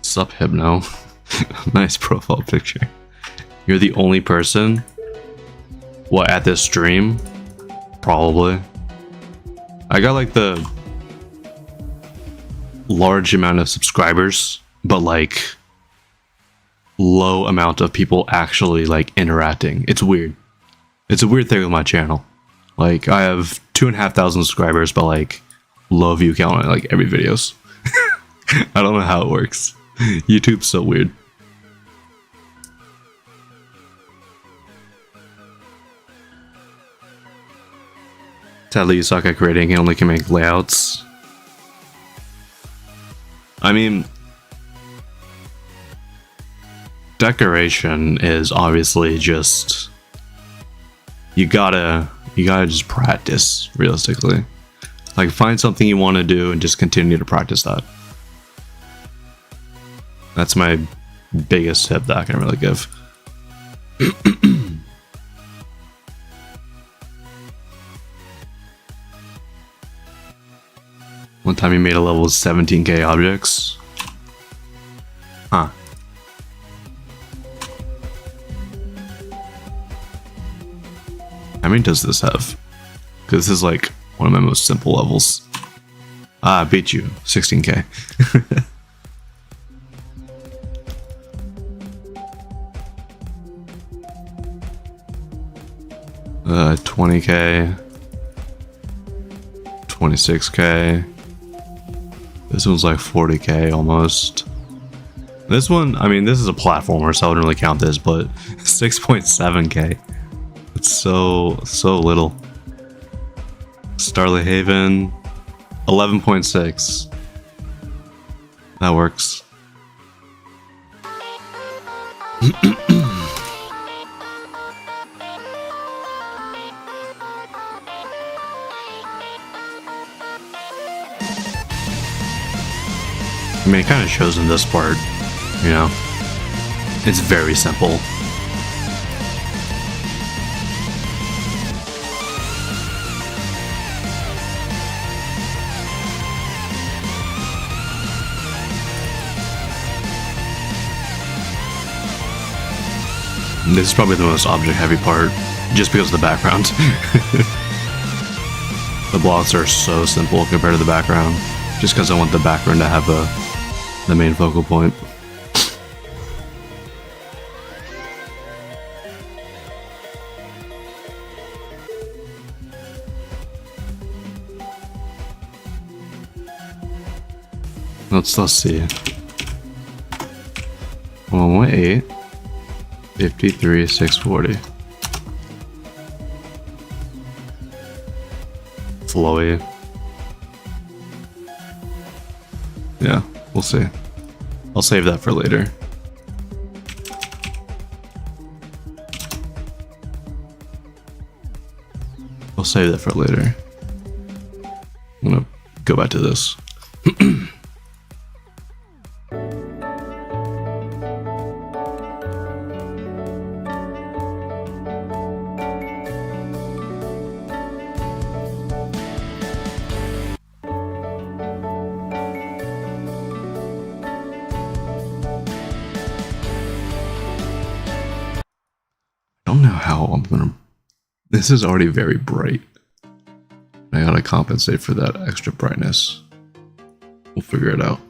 Sup, Hypno? Nice profile picture. You're the only person? What, at this stream? Probably. I got like the large amount of subscribers, but like low amount of people actually like interacting. It's weird. It's a weird thing with my channel. Like, I have 2,500 subscribers, but like low view count on like every videos. I don't know how it works. YouTube's so weird. Sadly, you suck at creating and only can make layouts. I mean, decoration is obviously just, you gotta just practice, realistically. Like, find something you want to do and just continue to practice that. That's my biggest tip that I can really give. One time you made a level with 17k objects. Huh. How many does this have? Because this is like one of my most simple levels. Ah, I beat you. 16k. 20k. 26k. This one's like 40k almost. This one, I mean, this is a platformer, so I wouldn't really count this, but 6.7k. It's so little. Starlit Haven, 11.6. That works. I mean, it kind of shows in this part, you know? It's very simple. This is probably the most object-heavy part, just because of the background. The blocks are so simple compared to the background, just because I want the background to have the main focal point. Let's see. 118, 53, 640. Flowy. Yeah, we'll see. I'll save that for later. I'll save that for later. I'm gonna go back to this. I don't know how I'm gonna. This is already very bright. I gotta compensate for that extra brightness. We'll figure it out.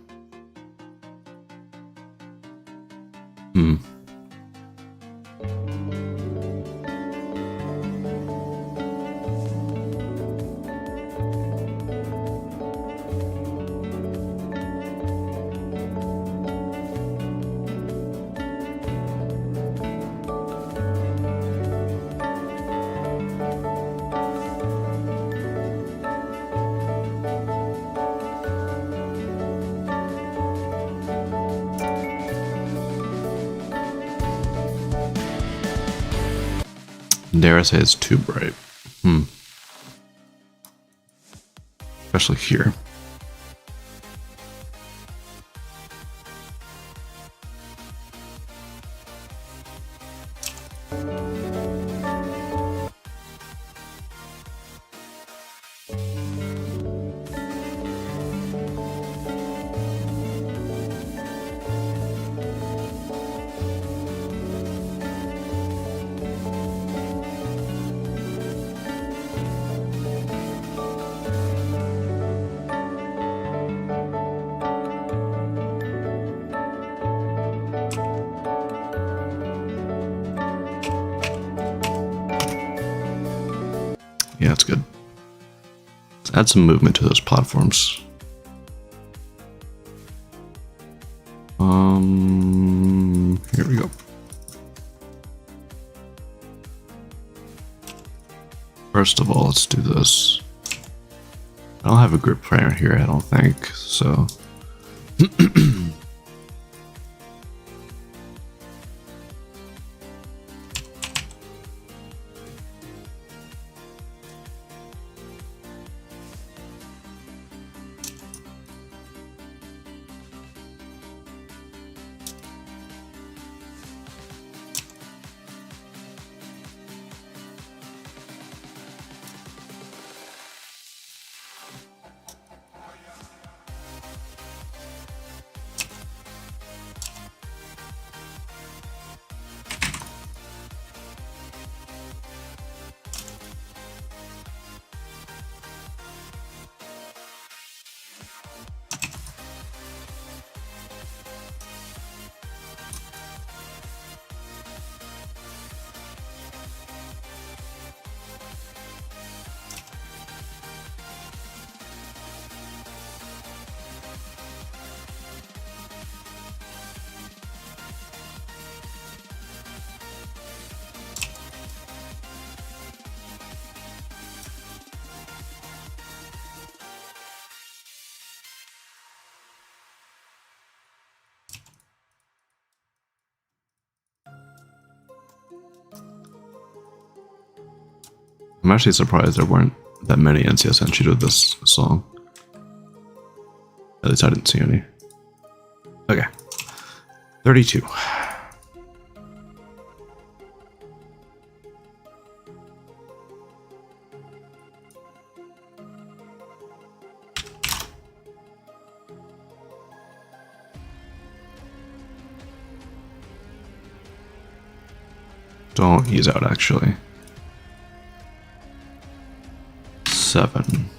Dare I say it's too bright. Especially here. Yeah, it's good. Let's add some movement to those platforms. Here we go. First of all, let's do this. I don't have a grip player here, I don't think, so. I'm actually surprised there weren't that many NCS entries with this song. At least I didn't see any. Okay. 32. Don't ease out, actually. 7.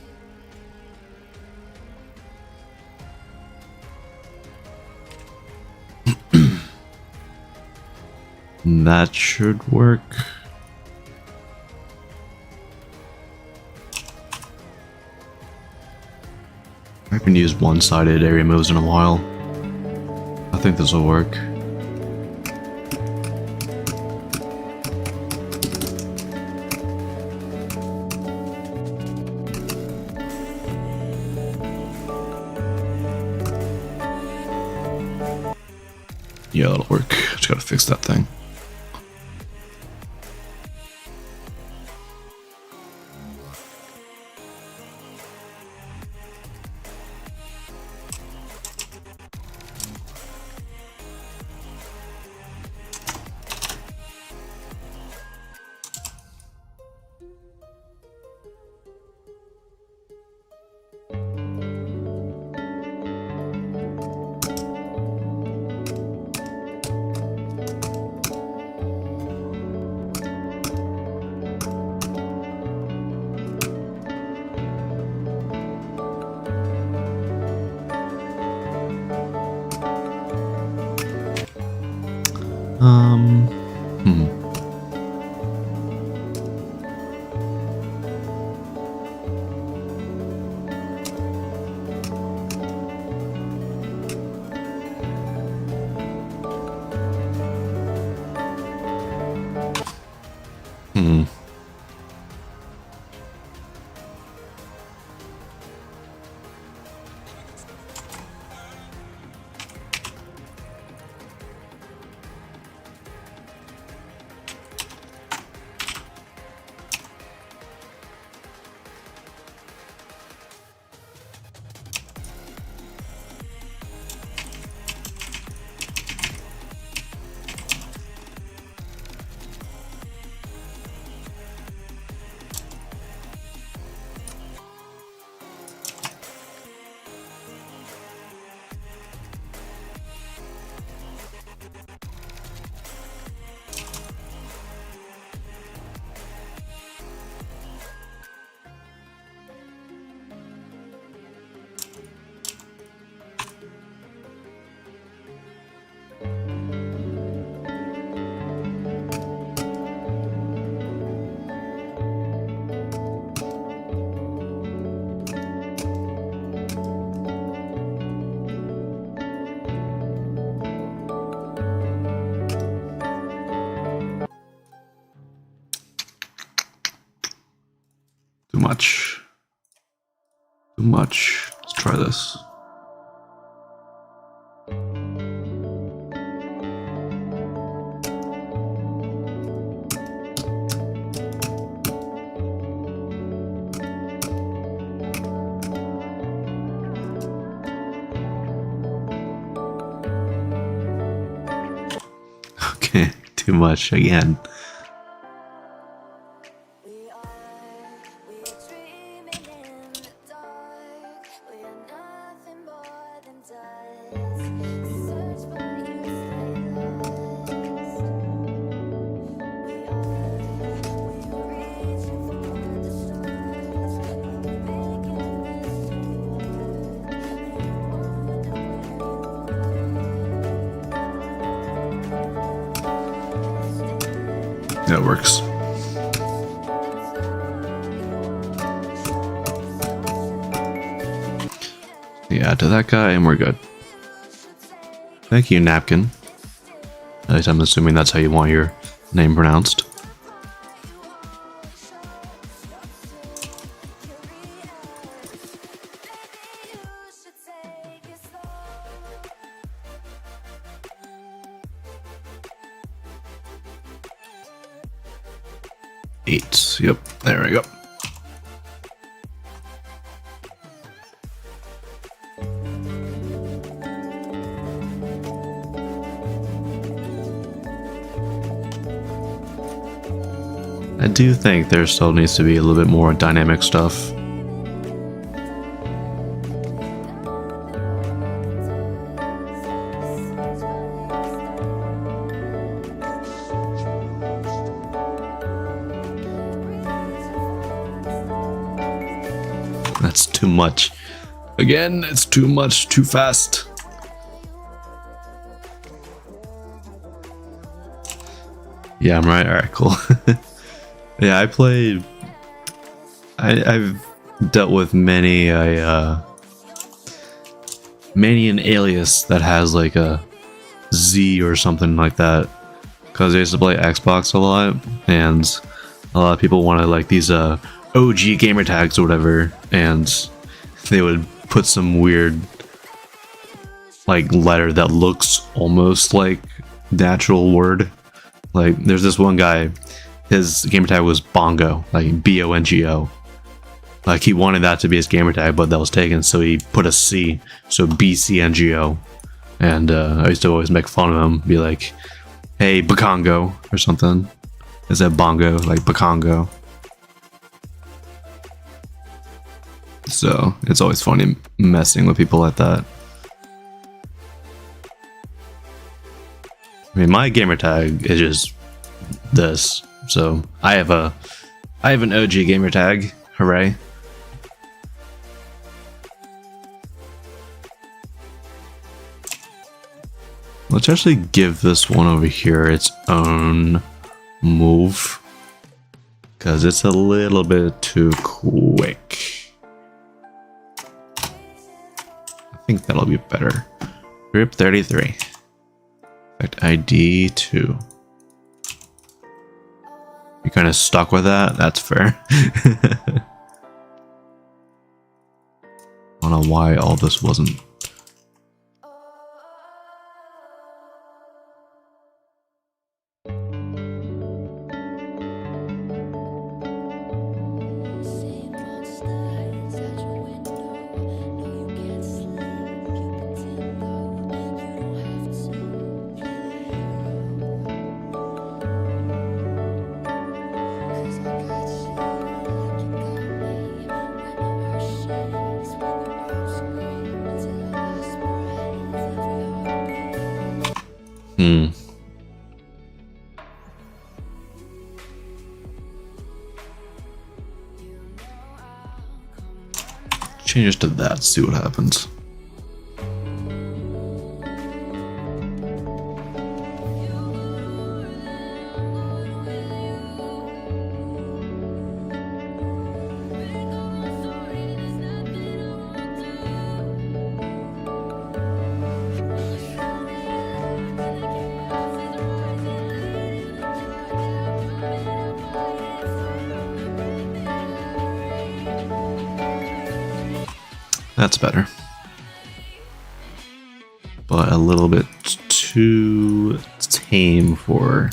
That should work. I haven't used one-sided area moves in a while. I think this will work. Yeah, that'll work. Just gotta fix that thing. Hmm. Hmm. Too much. Too much. Let's try this. Okay, too much again. That works. Yeah, to that guy, and we're good. Thank you, Napkin. At least I'm assuming that's how you want your name pronounced. 8. Yep, there we go. I do think there still needs to be a little bit more dynamic stuff. That's too much. Again, it's too much, too fast. Yeah, I'm right. Alright, cool. Yeah, I've dealt with many an alias that has like a Z or something like that. Because I used to play Xbox a lot, and a lot of people wanted like these OG gamer tags or whatever, and they would put some weird like letter that looks almost like the actual word. Like there's this one guy, his gamer tag was Bongo, like BONGO. Like he wanted that to be his gamer tag, but that was taken, so he put a C, so BCNGO. And I used to always make fun of him, be like, "Hey, Bakongo," or something. Is that Bongo? Like Bakongo. So it's always funny messing with people like that. I mean, my gamer tag is just this. So I have an OG gamer tag. Hooray! Let's actually give this one over here its own move, because it's a little bit too quick. I think that'll be better. Grip 33. Effect ID 2. You're kind of stuck with that? That's fair. I don't know why all this wasn't. Change this to that, see what happens. That's better. But a little bit too tame for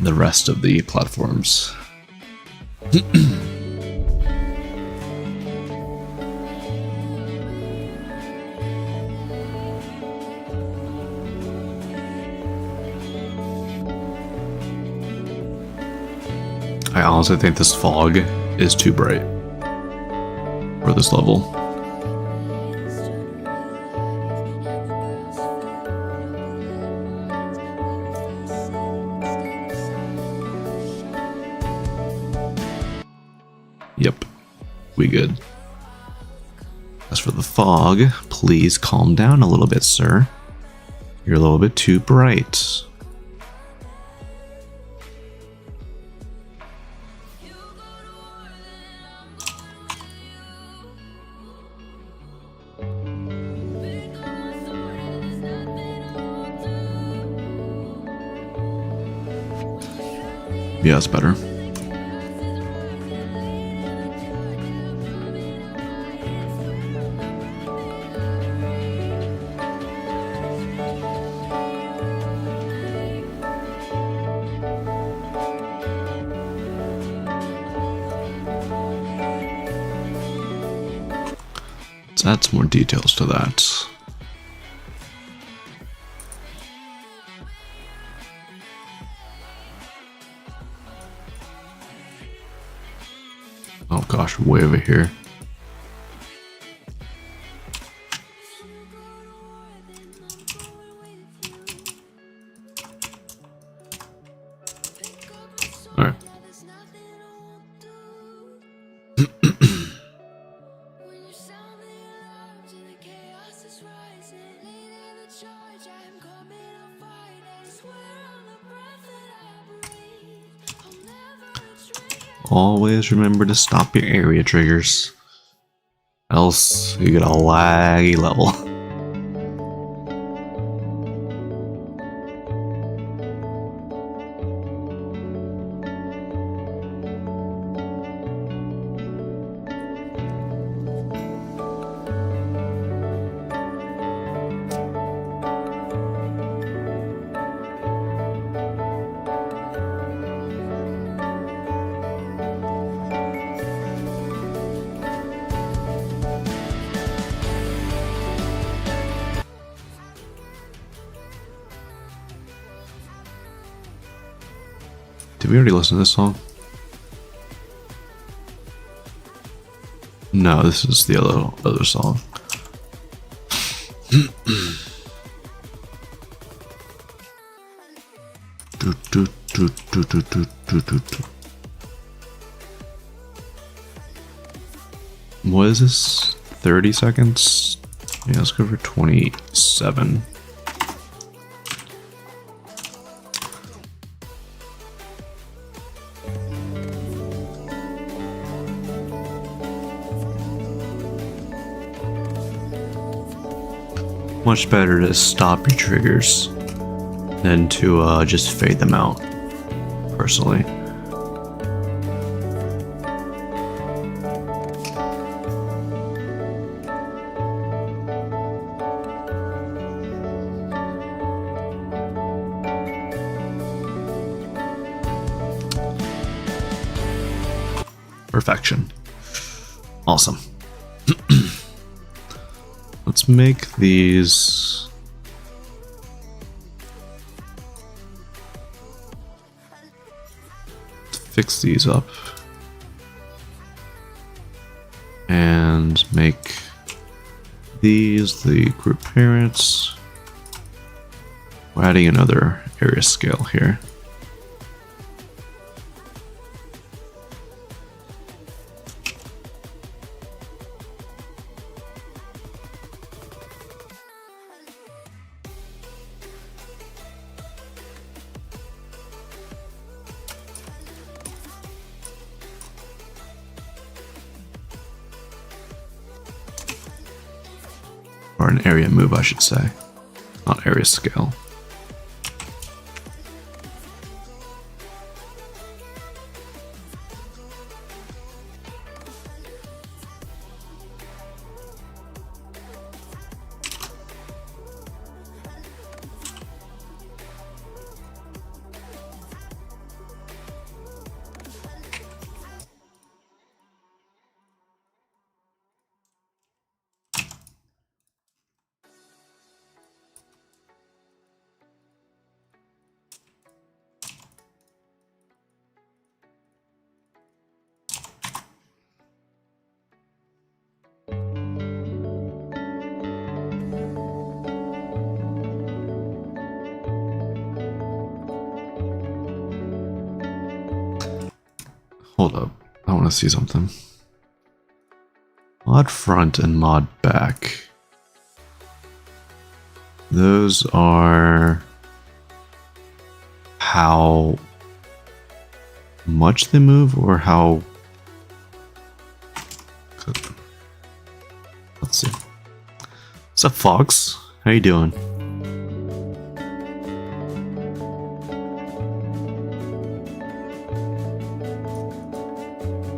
the rest of the platforms. I honestly think this fog is too bright for this level. Yep, we good. As for the fog, please calm down a little bit, sir. You're a little bit too bright. Yeah, it's better. Let's add some more details to that. Oh gosh, way over here. Alright. Always remember to stop your area triggers. Else you get a laggy level. Did we already listen to this song? No, this is the other song. What is this? 30 seconds? Yeah, let's go for 27. Much better to stop your triggers than to just fade them out, personally. Perfection. Awesome. Let's make these fix these up and make these the group parents. We're adding another area scale here. Or an area move, I should say, not area scale. Hold up, I want to see something. Mod front and mod back. Those are how much they move or how... Let's see. What's up, Fox? How you doing?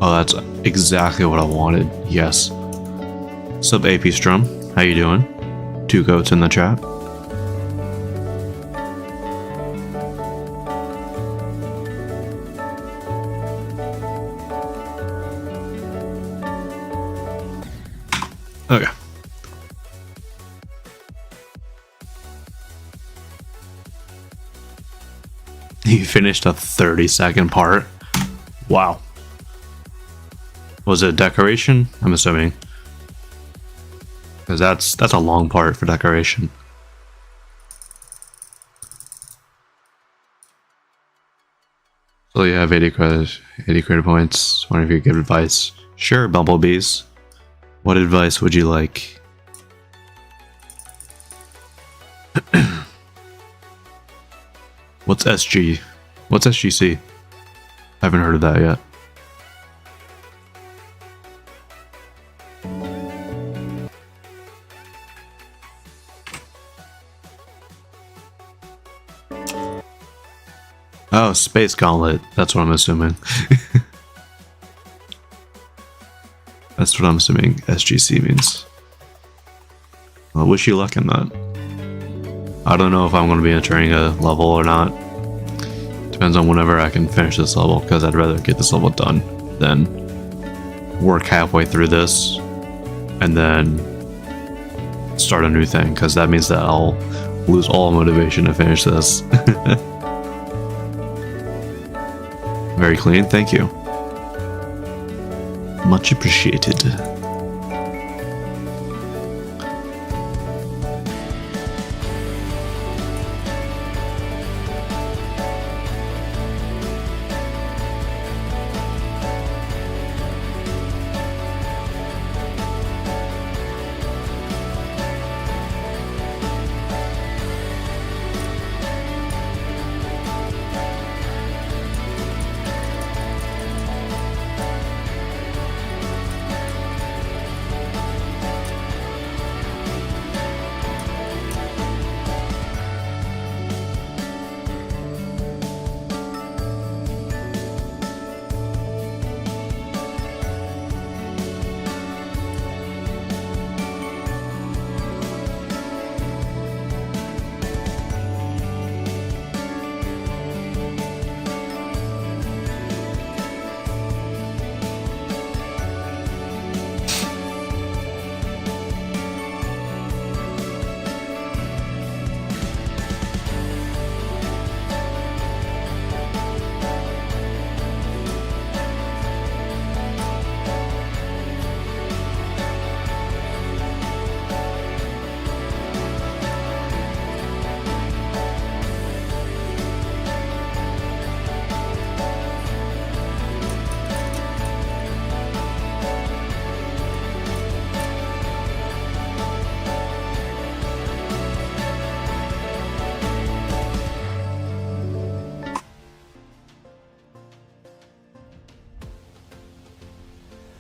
Oh, that's exactly what I wanted. Yes. Sub AP Strum, how you doing? 2 goats in the chat. Okay, You finished a 30-second part? Wow. Was it decoration? I'm assuming. Because that's a long part for decoration. So you have 80 credit points. Wonder if you give advice. Sure, Bumblebees. What advice would you like? What's SG? What's SGC? I haven't heard of that yet. Oh, Space Gauntlet. That's what I'm assuming. That's what I'm assuming SGC means. Well, wish you luck in that. I don't know if I'm going to be entering a level or not. Depends on whenever I can finish this level, because I'd rather get this level done than work halfway through this and then start a new thing, because that means that I'll lose all motivation to finish this. Very clean, thank you. Much appreciated.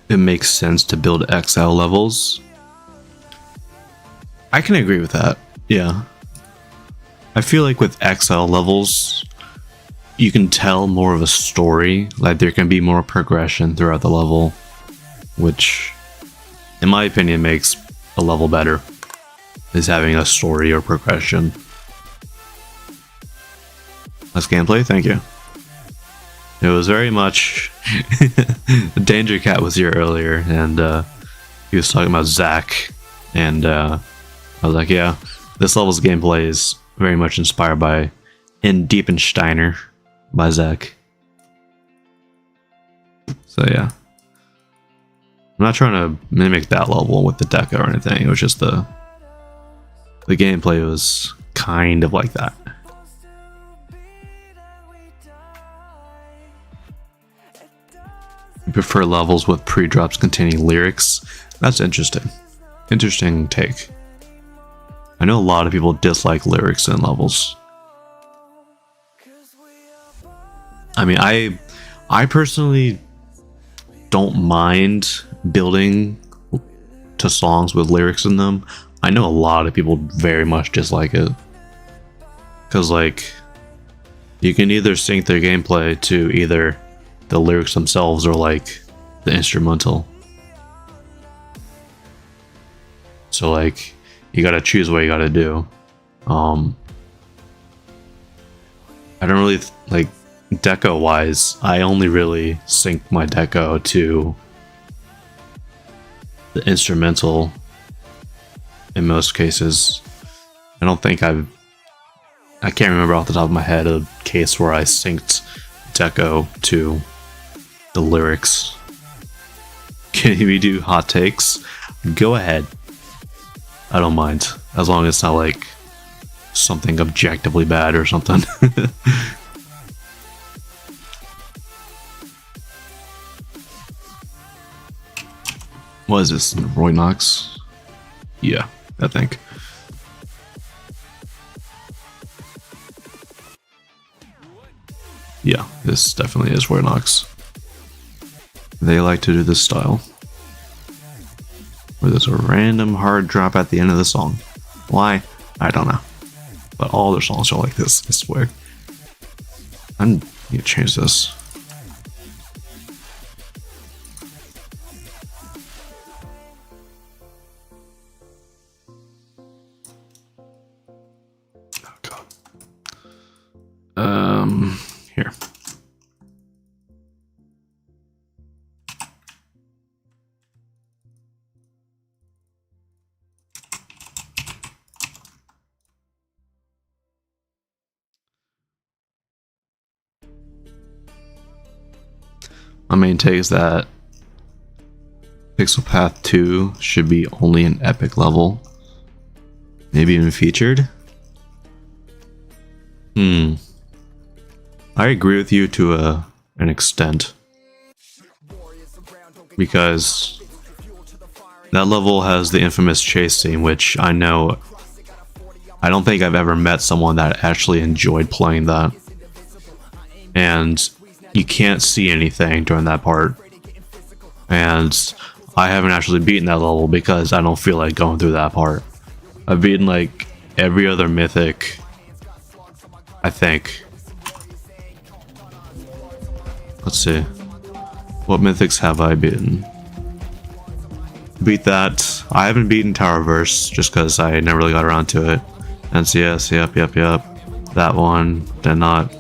It makes sense to build XL levels. I can agree with that. Yeah. I feel like with XL levels, you can tell more of a story. Like there can be more progression throughout the level, which, in my opinion, makes a level better. Is having a story or progression. Nice gameplay, thank you. It was very much Danger Cat was here earlier, and he was talking about Zack, and I was like, yeah, this level's gameplay is very much inspired by In Diepensteiner by Zack. So yeah, I'm not trying to mimic that level with the deco or anything. It was just the gameplay was kind of like that. You prefer levels with pre-drops containing lyrics? That's interesting. Interesting take. I know a lot of people dislike lyrics in levels. I mean, I personally don't mind building to songs with lyrics in them. I know a lot of people very much dislike it. Because, like, you can either sync their gameplay to either the lyrics themselves or, like, the instrumental. So, like, you gotta choose what you gotta do. I don't really, like, deco-wise, I only really sync my deco to the instrumental in most cases. I don't think I've I can't remember off the top of my head a case where I synced Deco to the lyrics. Can we do hot takes? Go ahead. I don't mind, as long as it's not like something objectively bad or something. What is this? Roy Knox? Yeah, I think. Yeah, this definitely is Roy Knox. They like to do this style, where there's a random hard drop at the end of the song. Why? I don't know. But all their songs are like this, I swear. I need to change this. Oh god. Here. My main take is that Pixel Path 2 should be only an epic level. Maybe even featured? I agree with you to an extent. Because that level has the infamous chase scene, which I know... I don't think I've ever met someone that actually enjoyed playing that. And you can't see anything during that part. And I haven't actually beaten that level because I don't feel like going through that part. I've beaten like every other mythic, I think. Let's see. What mythics have I beaten? Beat that. I haven't beaten Towerverse just because I never really got around to it. NCS, yep. That one, did not.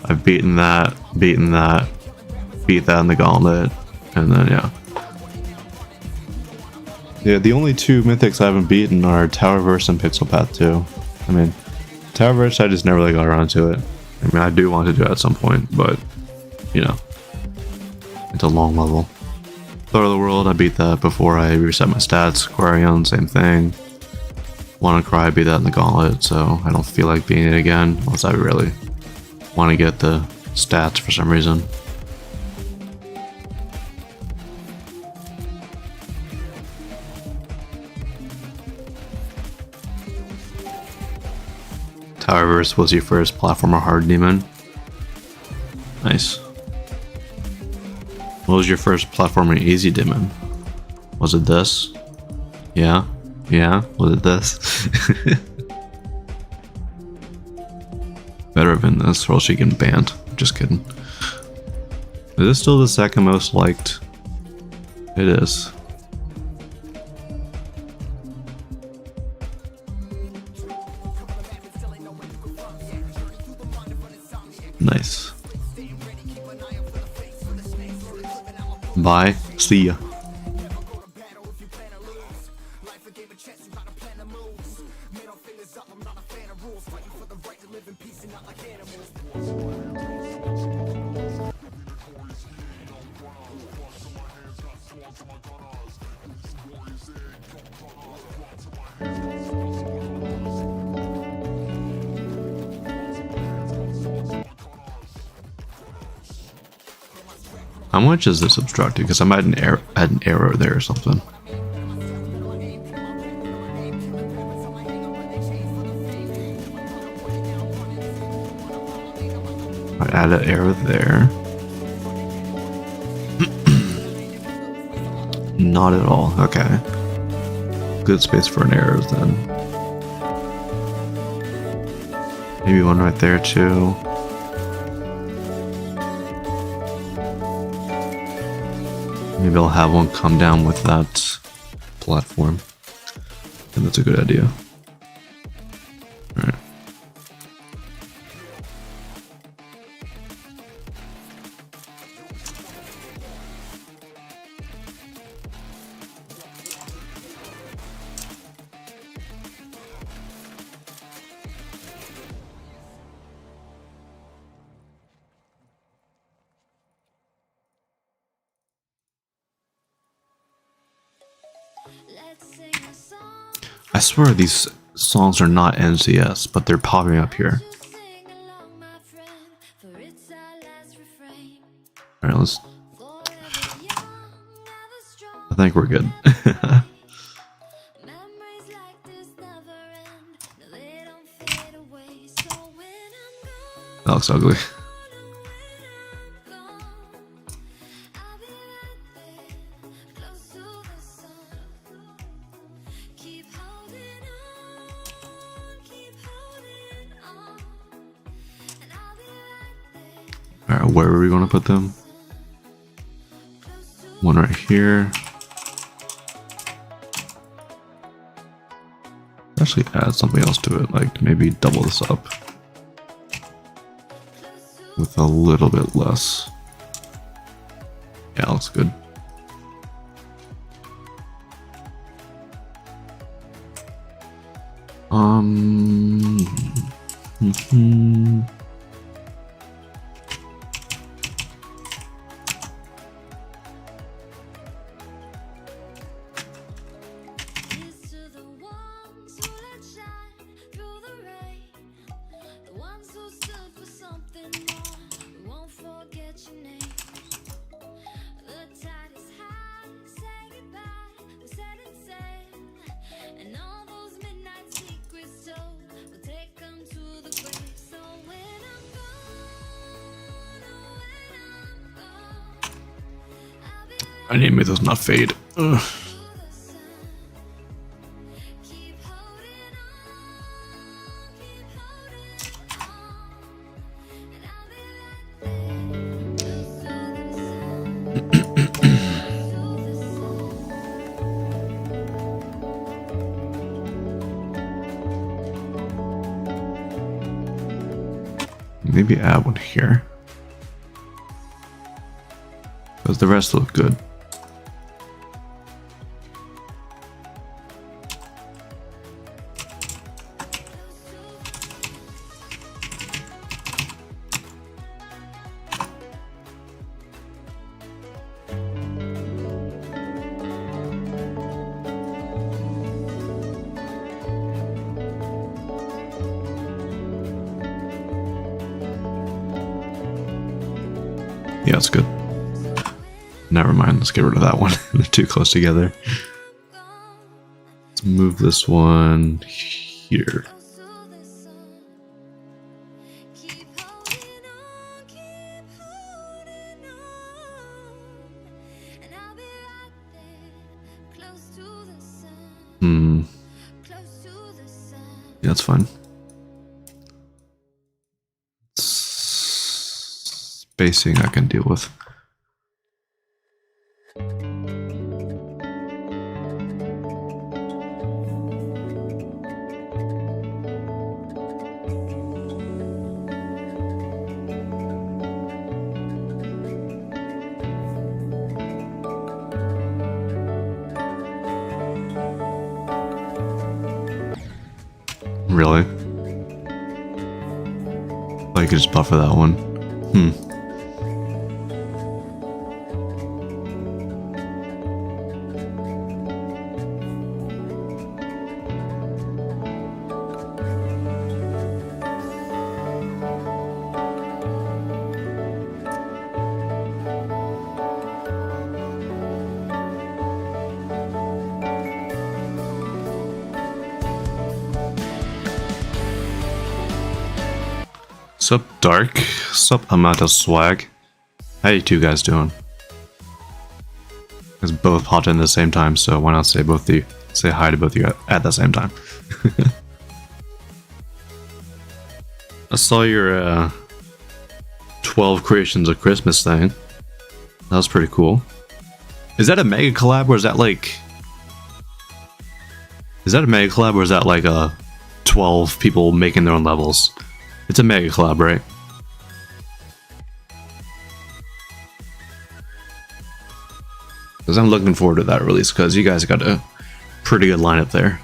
I've beaten that, beat that in the gauntlet, and then yeah. Yeah, the only two mythics I haven't beaten are Towerverse and Pixel Path 2. I mean, Towerverse I just never really got around to it. I mean, I do want to do it at some point, but, you know, it's a long level. Thor of the World, I beat that before I reset my stats. Quarion, same thing. WannaCry, I beat that in the gauntlet, so I don't feel like beating it again, unless I really want to get the stats for some reason. Towerverse was your first platformer hard demon. Nice. What was your first platformer easy demon? Was it this? Yeah? Was it this? Better have been this, or else you get banned. Just kidding. Is this still the second most liked? It is. Nice. Bye. See ya. How much is this obstructed? Because I might had an error there or something. I add an error there. Not at all. Okay. Good space for an error then. Maybe one right there too. Maybe I'll have one come down with that platform. And that's a good idea. Alright. I swear these songs are not NCS, but they're popping up here. Alright, let's... I think we're good. That looks ugly. Alright, where are we going to put them? One right here. Actually add something else to it, like maybe double this up with a little bit less. Yeah, looks good. I need to make those not fade. Ugh. Maybe add one here, because the rest look good. Yeah, it's good. Never mind, let's get rid of that one. They're too close together. Let's move this one here. Yeah, that's fine. Spacing I can deal with. Really? Oh, you could just buffer that one. Sup, Dark? Sup, Amata Swag? How you two guys doing? Because both popped in at the same time, so why not say both of you? Say hi to both of you at the same time. I saw your 12 creations of Christmas thing. That was pretty cool. Is that a mega collab or is that like... Is that a mega collab or is that like a 12 people making their own levels? It's a mega collab, right? Because I'm looking forward to that release because you guys got a pretty good lineup there.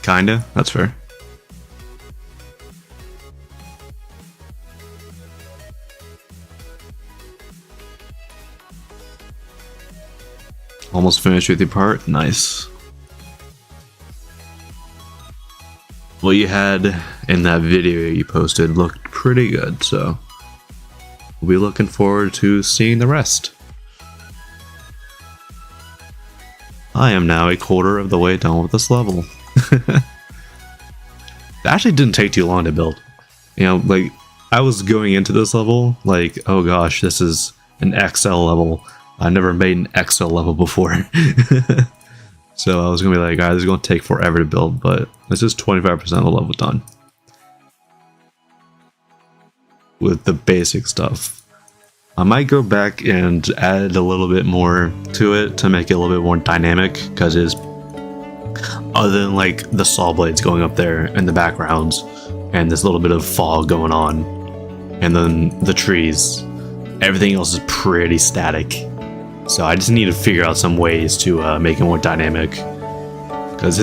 Kinda, that's fair. Almost finished with your part? Nice. What you had in that video you posted looked pretty good, so we'll be looking forward to seeing the rest. I am now a quarter of the way done with this level. It actually didn't take too long to build. You know, like, I was going into this level like, oh gosh, this is an XL level. I never made an XL level before. So I was gonna be like, alright, this is gonna take forever to build, but this is 25% of the level done. With the basic stuff. I might go back and add a little bit more to it to make it a little bit more dynamic, because it's, other than like the saw blades going up there in the background and this little bit of fog going on and then the trees, everything else is pretty static. So I just need to figure out some ways to make it more dynamic, because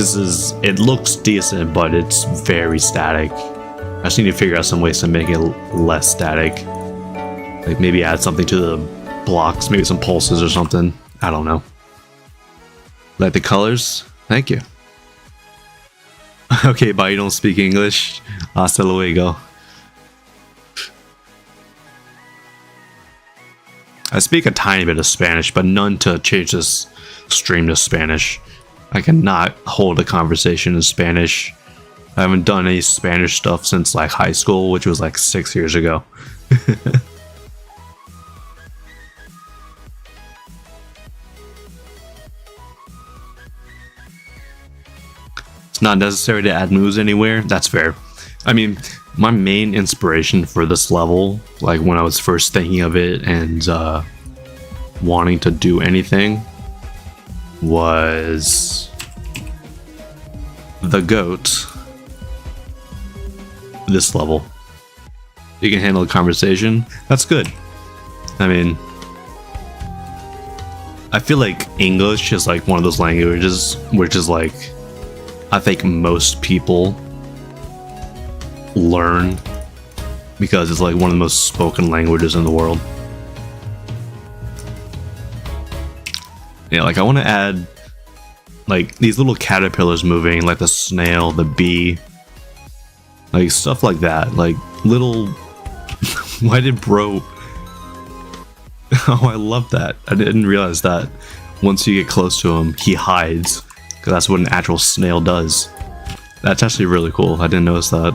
it looks decent, but it's very static. I just need to figure out some ways to make it less static. Like maybe add something to the blocks, maybe some pulses or something. I don't know. Like the colors? Thank you. Okay, bye, you don't speak English. Hasta luego. I speak a tiny bit of Spanish, but none to change this stream to Spanish. I cannot hold a conversation in Spanish. I haven't done any Spanish stuff since like high school, which was like 6 years ago. It's not necessary to add moves anywhere. That's fair. I mean, my main inspiration for this level, like when I was first thinking of it and wanting to do anything, was the goat. This level. You can handle a conversation. That's good. I mean, I feel like English is like one of those languages which is like, I think most people learn because it's like one of the most spoken languages in the world. Yeah, like I want to add like these little caterpillars moving, like the snail, the bee, like stuff like that, like little. Why did bro? Oh, I love that. I didn't realize that once you get close to him, he hides, because that's what an actual snail does. That's actually really cool. I didn't notice that.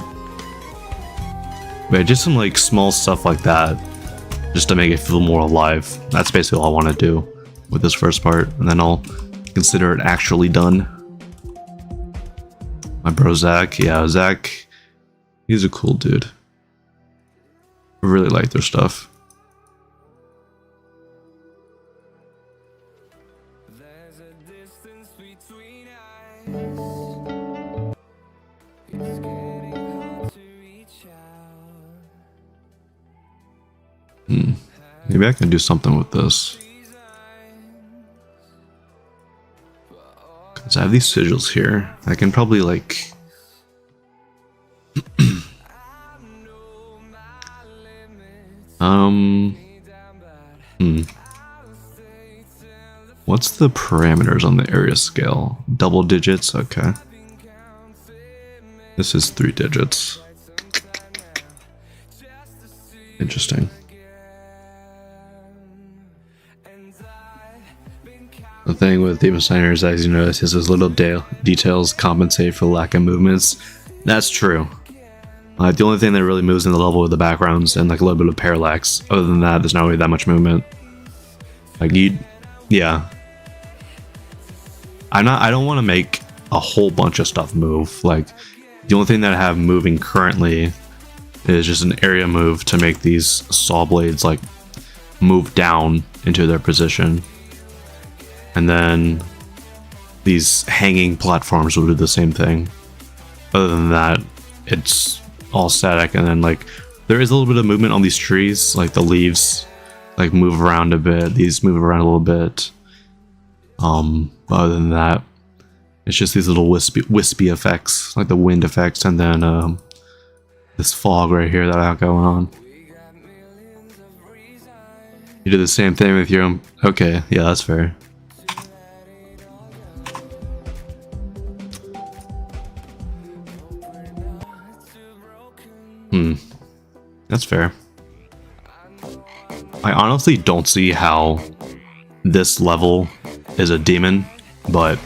But just some like small stuff like that, just to make it feel more alive. That's basically all I want to do with this first part, and then I'll consider it actually done. My bro Zach, yeah, Zach, he's a cool dude. I really like their stuff. There's a distance between us. It's getting hard to reach out. Maybe I can do something with this. Because I have these sigils here. I can probably like... What's the parameters on the area scale? Double digits? Okay. This is 3 digits. Interesting. The thing with Demon Designers, as you notice, is those little details compensate for lack of movements. That's true. The only thing that really moves in the level are the backgrounds and like a little bit of parallax. Other than that, there's not really that much movement. Like yeah. I don't want to make a whole bunch of stuff move. Like the only thing that I have moving currently is just an area move to make these saw blades like move down into their position. And then these hanging platforms will do the same thing. Other than that, it's all static. And then like there is a little bit of movement on these trees, like the leaves like move around a bit, these move around a little bit. Other than that, it's just these little wispy effects, like the wind effects, and then this fog right here that I got going on. You did the same thing with your own. Okay, yeah, that's fair. That's fair. I honestly don't see how this level is a demon, but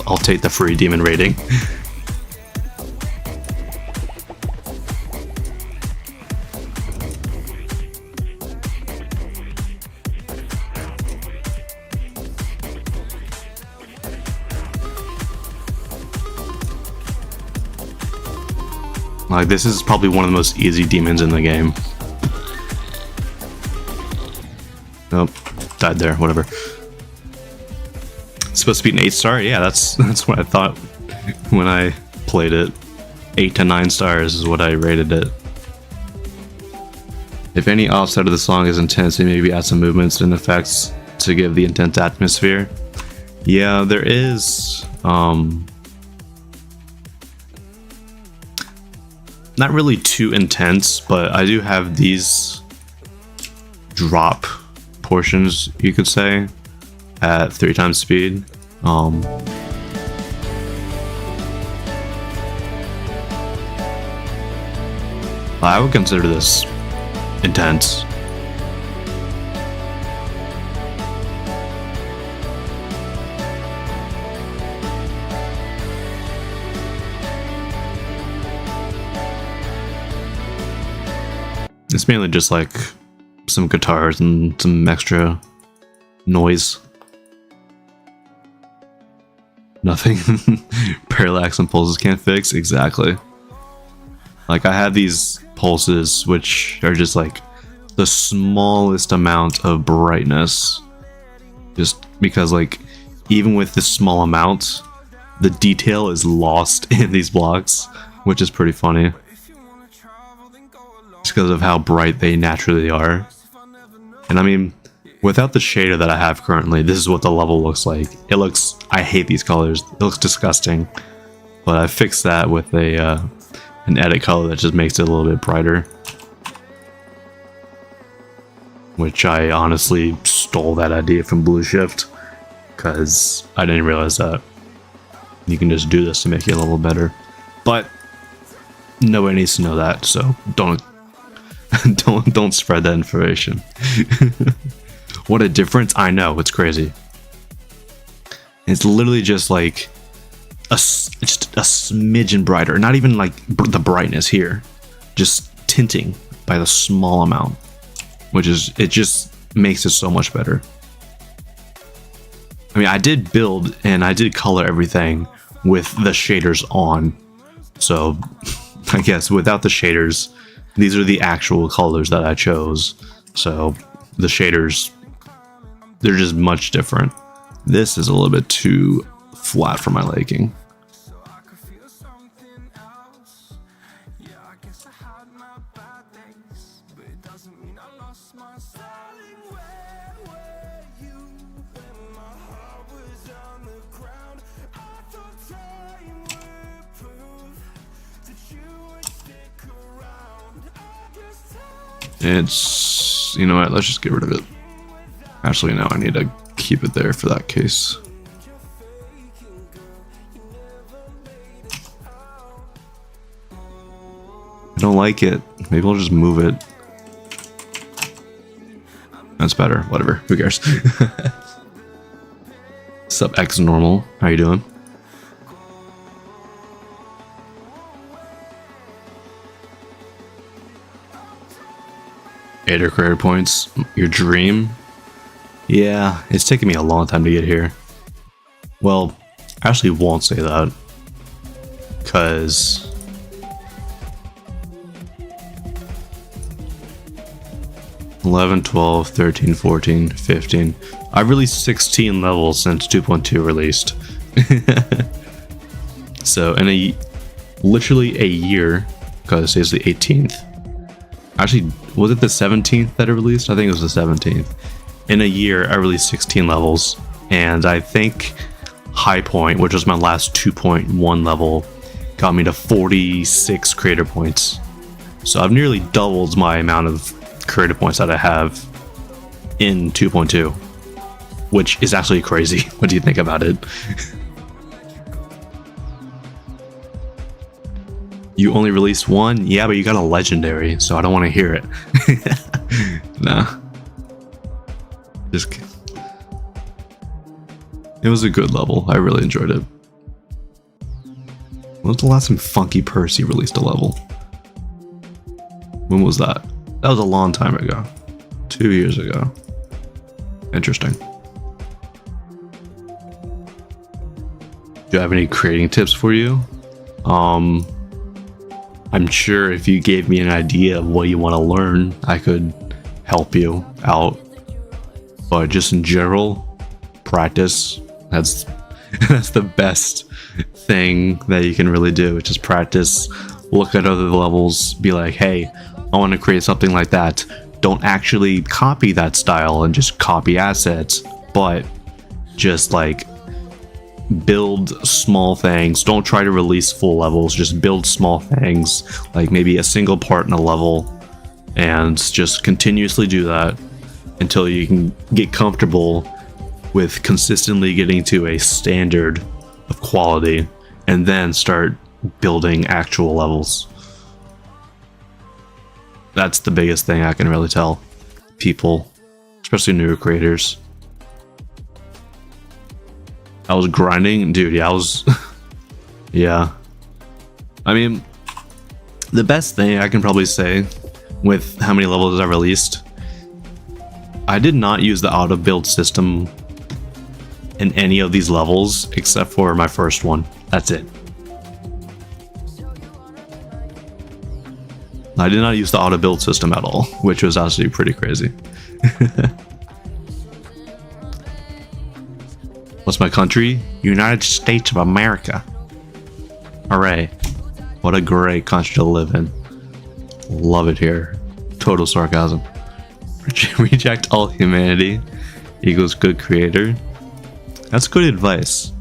I'll take the free demon rating. Like, this is probably one of the most easy demons in the game. Nope, died there, whatever. It's supposed to be an 8-star? Yeah, that's what I thought when I played it. 8 to 9 stars is what I rated it. If any offset of the song is intense, they maybe add some movements and effects to give the intense atmosphere. Yeah, there is, not really too intense, but I do have these drop portions, you could say, at 3 times speed. I would consider this intense. It's mainly just like some guitars and some extra noise. Nothing parallax and pulses can't fix. Exactly. Like, I have these pulses which are just like the smallest amount of brightness, just because, like, even with this small amount, the detail is lost in these blocks, which is pretty funny. Just because of how bright they naturally are. And I mean, without the shader that I have currently, this is what the level looks like. It looks, I hate these colors. It looks disgusting. But I fixed that with a an edit color that just makes it a little bit brighter. Which I honestly stole that idea from Blue Shift, because I didn't realize that you can just do this to make it a little better. But nobody needs to know that, so don't spread that information. What a difference. I know, it's crazy. It's literally just like just a smidgen brighter. Not even like the brightness here, just tinting by the small amount, which is, it just makes it so much better. I mean, I did build and I did color everything with the shaders on, so I guess without the shaders, these are the actual colors that I chose. So the shaders, they're just much different. This is a little bit too flat for my liking. It's, you know what, let's just get rid of it. Actually, no, I need to keep it there for that case. I don't like it. Maybe I'll just move it. That's better. Whatever. Who cares? Sup, X Normal? How you doing? Eight career points. Your dream? Yeah, it's taken me a long time to get here. Well, I actually won't say that, because (11, 12, 13, 14, 15). I've released 16 levels since 2.2 released. So in literally a year, because today's the 18th. Actually, was it the 17th that I released? I think it was the 17th. In a year, I released 16 levels, and I think High Point, which was my last 2.1 level, got me to 46 creator points. So I've nearly doubled my amount of creator points that I have in 2.2, which is actually crazy. What do you think about it? You only released one? Yeah, but you got a legendary, so I don't want to hear it. Nah. Just kidding. It was a good level. I really enjoyed it. When was the last time Funky Percy released a level? When was that? That was a long time ago. 2 years ago. Interesting. Do I have any creating tips for you? I'm sure if you gave me an idea of what you want to learn, I could help you out. But just in general, practice. That's the best thing that you can really do. Just practice. Look at other levels. Be like, hey, I want to create something like that. Don't actually copy that style and just copy assets, but just like build small things. Don't try to release full levels. Just build small things, like maybe a single part in a level, and just continuously do that until you can get comfortable with consistently getting to a standard of quality, and then start building actual levels. That's the biggest thing I can really tell people, especially newer creators. I was grinding, dude. Yeah, I was. Yeah. I mean, the best thing I can probably say with how many levels I released, I did not use the auto build system in any of these levels except for my first one. That's it. I did not use the auto build system at all, which was actually pretty crazy. What's my country? United States of America. Hooray. What a great country to live in. Love it here. Total sarcasm. Reject all humanity equals good creator. That's good advice.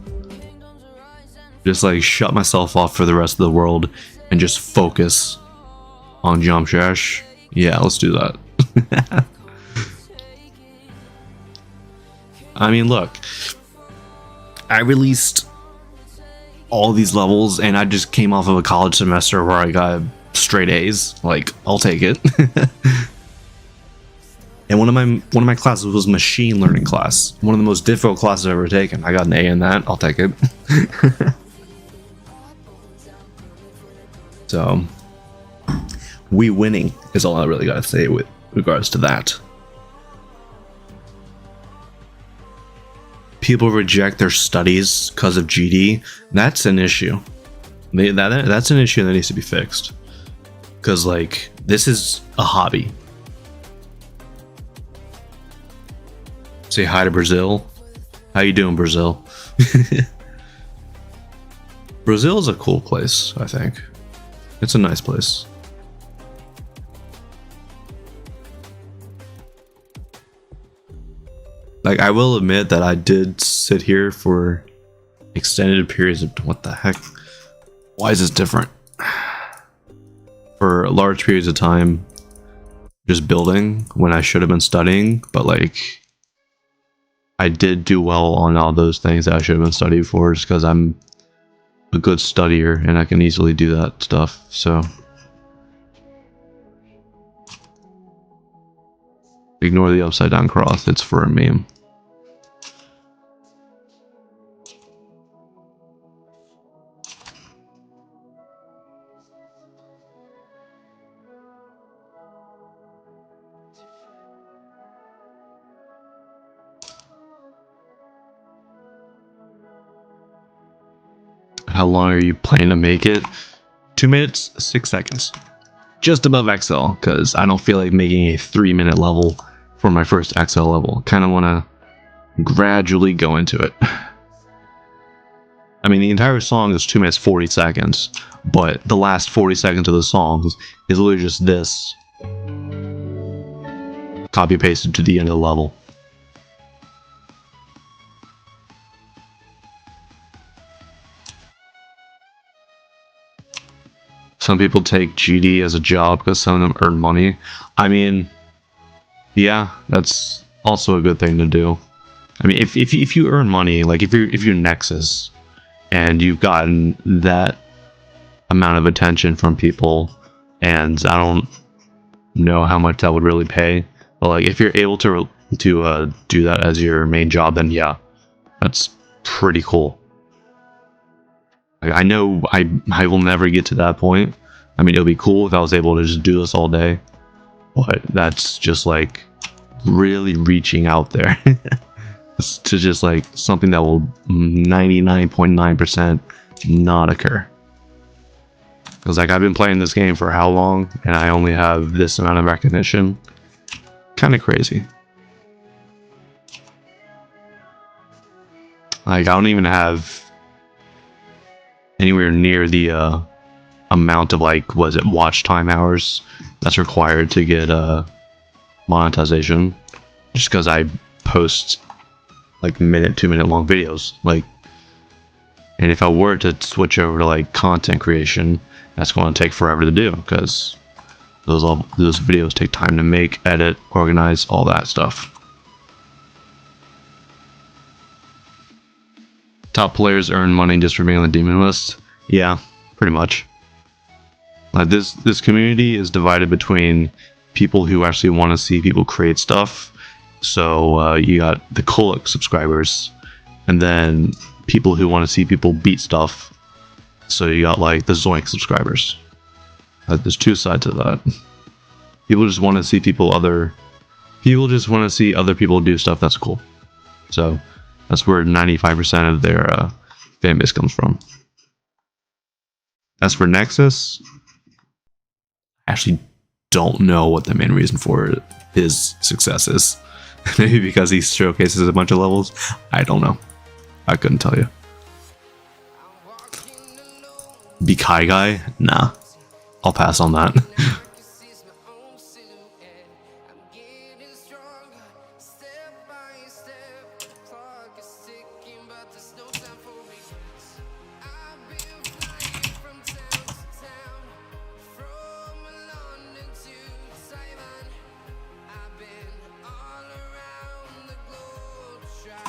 Just like shut myself off for the rest of the world and just focus on Jamshash. Yeah, let's do that. I mean, look, I released all these levels and I just came off of a college semester where I got straight A's. Like, I'll take it. And one of my classes was machine learning class. One of the most difficult classes I've ever taken. I got an A in that. I'll take it. So, we winning is all I really gotta say with regards to that. People reject their studies because of GD. That's an issue. That's an issue that needs to be fixed. Because, like, this is a hobby. Say hi to Brazil. How you doing, Brazil? Brazil is a cool place, I think. It's a nice place. Like, I will admit that I did sit here for extended periods of... What the heck? Why is this different? For large periods of time, just building when I should have been studying, but like... I did do well on all those things that I should have been studying for, just because I'm a good studier and I can easily do that stuff, so... Ignore the upside down cross, it's for a meme. How long are you planning to make it? 2 minutes, 6 seconds. Just above XL, because I don't feel like making a 3-minute level for my first XL level. Kind of want to gradually go into it. I mean, the entire song is 2 minutes 40 seconds, but the last 40 seconds of the song is literally just this. Copy pasted to the end of the level. Some people take GD as a job because some of them earn money. I mean, yeah, that's also a good thing to do. I mean, if you earn money, like if you're Nexus and you've gotten that amount of attention from people, and I don't know how much that would really pay. But like, if you're able to do that as your main job, then yeah, that's pretty cool. Like, I know I will never get to that point. I mean, it would be cool if I was able to just do this all day, but that's just like really reaching out there to just like something that will 99.9% not occur. Because like, I've been playing this game for how long, and I only have this amount of recognition. Kind of crazy. Like, I don't even have anywhere near the amount of, like, was it watch time hours that's required to get monetization, just because I post like minute, 2 minute long videos. Like, and if I were to switch over to like content creation, that's going to take forever to do, because those videos take time to make, edit, organize, all that stuff. Top players earn money just for being on the demon list. Yeah, pretty much. Like, this community is divided between people who actually want to see people create stuff. So you got the Kolak subscribers, and then people who want to see people beat stuff. So you got like the Zoink subscribers. There's two sides to that. People just want to see just want to see other people do stuff that's cool. So that's where 95% of their fan base comes from. As for Nexus, I actually don't know what the main reason for his success is. Maybe because he showcases a bunch of levels. I don't know. I couldn't tell you. Bikai guy? Nah. I'll pass on that.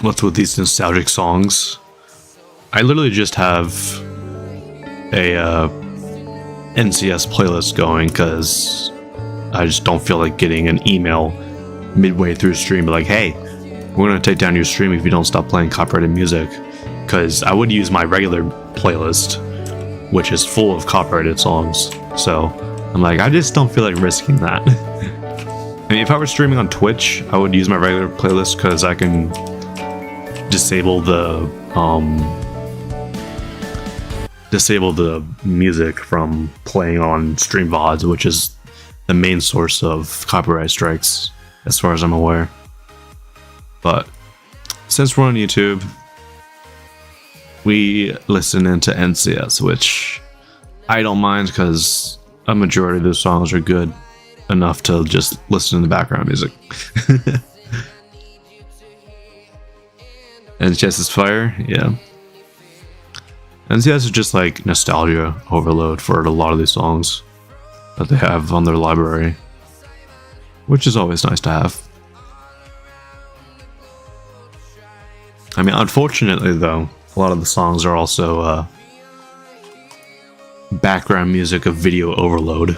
What's with these nostalgic songs? I literally just have a NCS playlist going because I just don't feel like getting an email midway through stream like, hey, we're gonna take down your stream if you don't stop playing copyrighted music. Because I would use my regular playlist, which is full of copyrighted songs. So I'm like, I just don't feel like risking that. I mean, if I were streaming on Twitch, I would use my regular playlist because I can disable the music from playing on stream VODs, which is the main source of copyright strikes, as far as I'm aware. But since we're on YouTube, we listen into NCS, which I don't mind because a majority of those songs are good enough to just listen in the background music. NCS is fire, yeah. NCS is just like nostalgia overload for a lot of these songs that they have on their library, which is always nice to have. I mean, unfortunately though, a lot of the songs are also background music of video overload.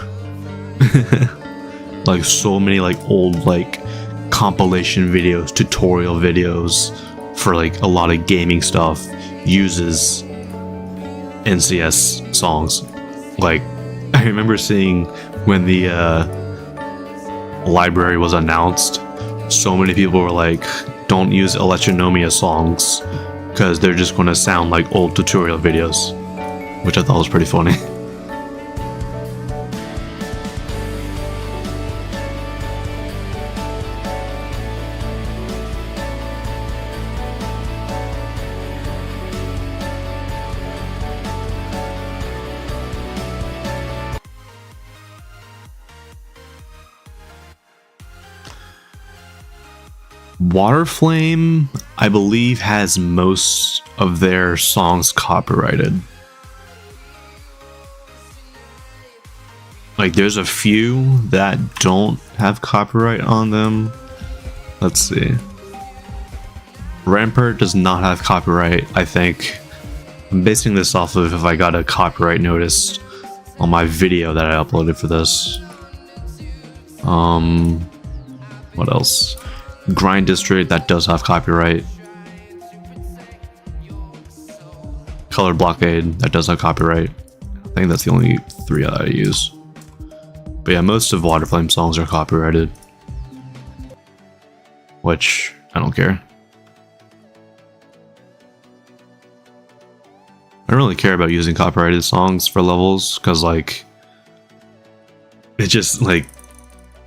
Like so many like old like compilation videos, tutorial videos for like a lot of gaming stuff uses NCS songs. Like, I remember seeing when the library was announced, so many people were like, don't use Electronomia songs because they're just going to sound like old tutorial videos, which I thought was pretty funny. Waterflame, I believe, has most of their songs copyrighted. Like, there's a few that don't have copyright on them. Let's see. Rampart does not have copyright, I think. I'm basing this off of if I got a copyright notice on my video that I uploaded for this. What else? Grind District, that does have copyright. Color Blockade, that does have copyright. I think that's the only 3 that I use. But yeah, most of Waterflame songs are copyrighted, which I don't care. I don't really care about using copyrighted songs for levels, because like it just like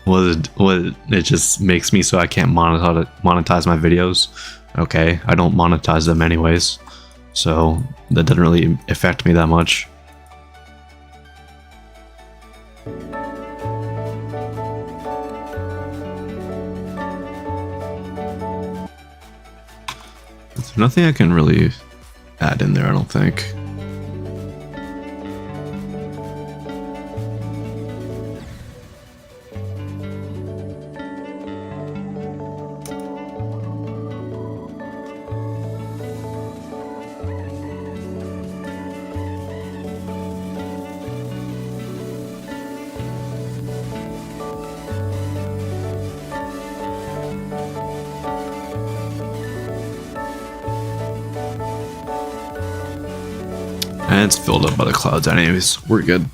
it just makes me so I can't monetize my videos. Okay, I don't monetize them anyways, so that doesn't really affect me that much. There's nothing I can really add in there, I don't think. And it's filled up by the clouds anyways. We're good.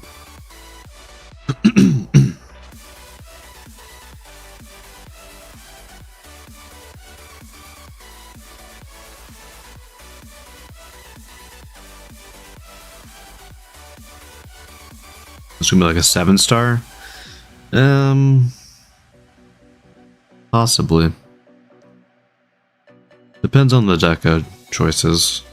It's gonna be like a 7-star. Possibly. Depends on the deco choices.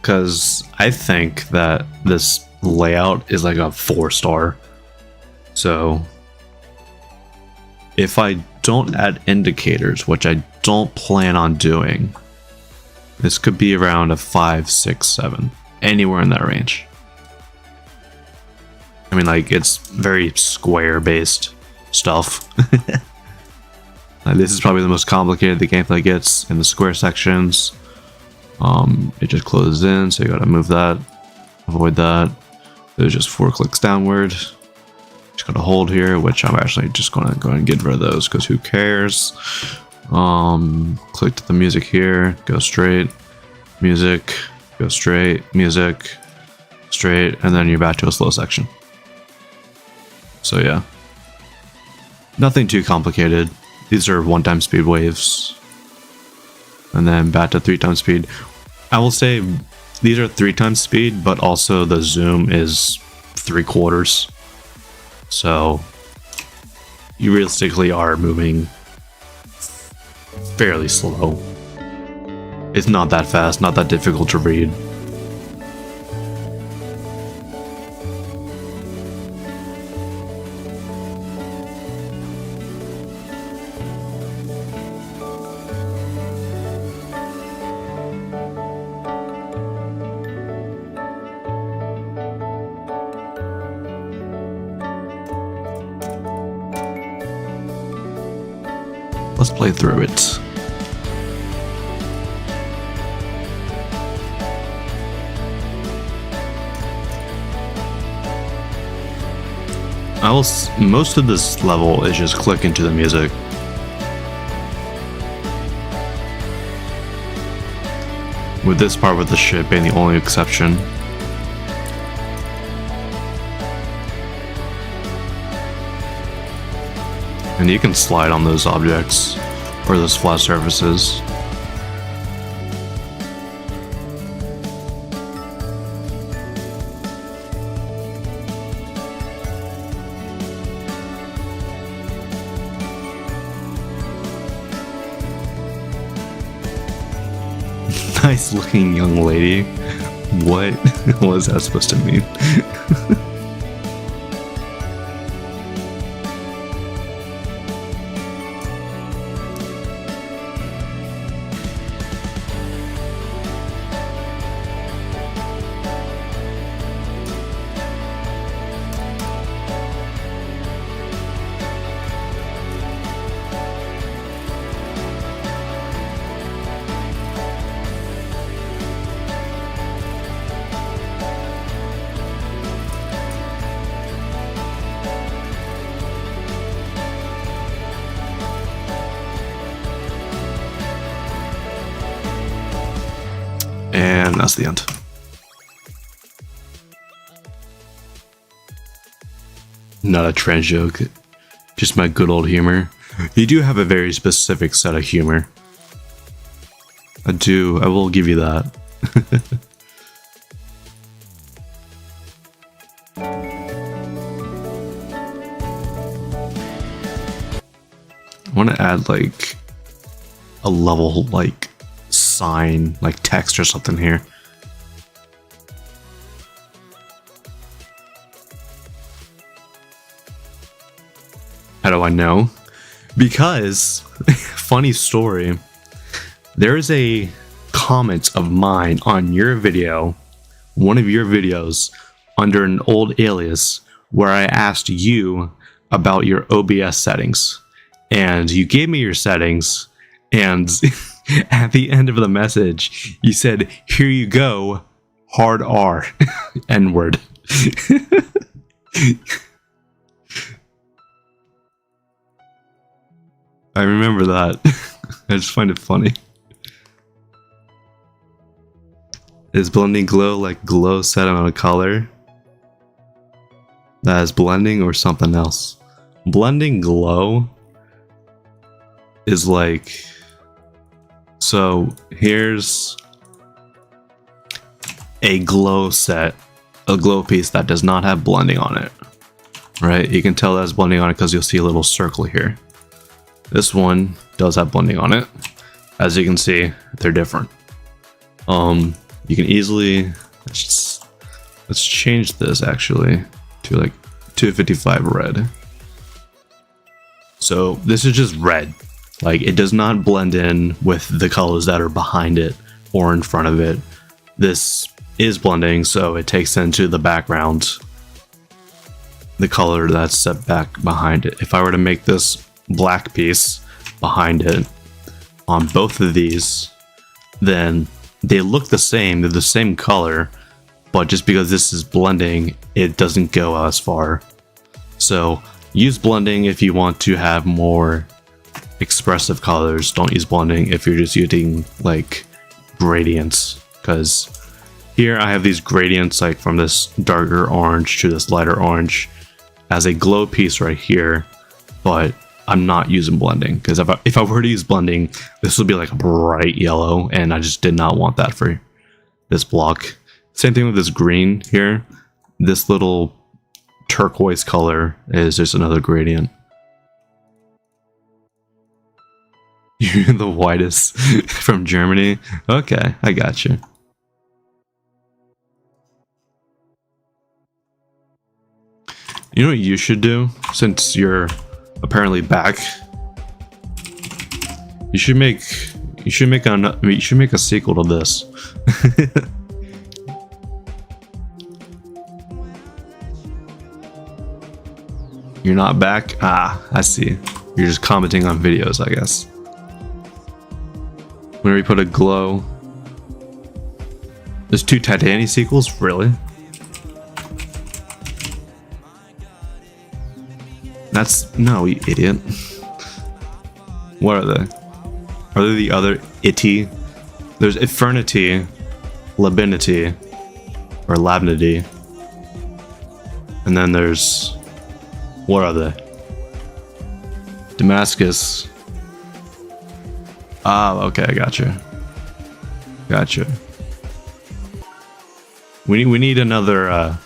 Because I think that this layout is like a 4-star. So if I don't add indicators, which I don't plan on doing, this could be around a 5, 6, 7, anywhere in that range. I mean, like, it's very square based stuff. Like, this is probably the most complicated the gameplay gets in the square sections. It just closes in, so you gotta move that, avoid that. There's just 4 clicks downward. Just gotta hold here, which I'm actually just gonna go and get rid of those because who cares. Click to the music here, go straight, music, go straight, music, straight, and then you're back to a slow section. So yeah, nothing too complicated. These are 1x speed waves. And then back to 3x speed. I will say these are 3x speed, but also the zoom is 3/4. So you realistically are moving fairly slow. It's not that fast, not that difficult to read. Let's play through it. Most of this level is just click into the music. With this part with the ship being the only exception. And you can slide on those objects or those flat surfaces. Nice looking young lady. What was that supposed to mean? the end. Not a trans joke, just my good old humor. You do have a very specific set of humor. I will give you that. I want to add like a level like sign, like text or something here. How do I know? Because, funny story, there is a comment of mine on your video, one of your videos, under an old alias, where I asked you about your OBS settings. And you gave me your settings, and at the end of the message, you said, "Here you go, hard R," N-word. I remember that. I just find it funny. Is blending glow like glow set on a color? That is blending or something else? Blending glow is like, so here's a glow set, a glow piece that does not have blending on it, right? You can tell that's blending on it because you'll see a little circle here. This one does have blending on it. As you can see, they're different. You can easily, let's change this actually to like 255 red. So this is just red. Like, it does not blend in with the colors that are behind it or in front of it. This is blending, so it takes into the background the color that's set back behind it. If I were to make this black piece behind it on both of these, then they look the same, they're the same color, but just because this is blending, it doesn't go as far. So use blending if you want to have more expressive colors. Don't use blending if you're just using like gradients, because here I have these gradients like from this darker orange to this lighter orange as a glow piece right here, but I'm not using blending because if I were to use blending, this would be like a bright yellow, and I just did not want that for this block. Same thing with this green here. This little turquoise color is just another gradient. You're the whitest from Germany? Okay, I got you. You know what you should do, since you're apparently back? You should make a sequel to this. You're not back? Ah, I see. You're just commenting on videos, I guess. When we put a glow. There's 2 Titani sequels? Really? That's... no, you idiot. What are they? Are they the other itty? There's Eternity, Labinity, or Labnity. And then there's... what are they? Damascus. Ah, okay, I gotcha. Gotcha. We need another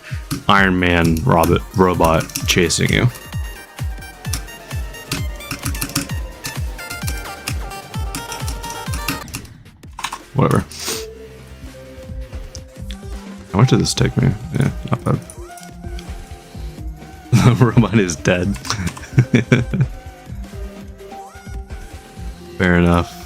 Iron Man robot chasing you. Whatever. How much did this take me? Yeah, not bad. The robot is dead. Fair enough.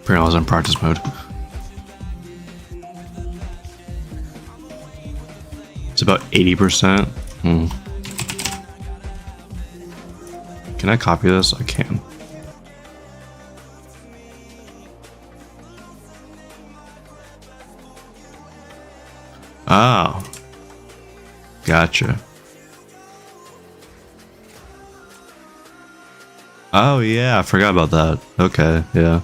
Apparently I was in practice mode. about 80%. Can I copy this? I can. Oh. Gotcha. Oh yeah, I forgot about that. Okay, yeah.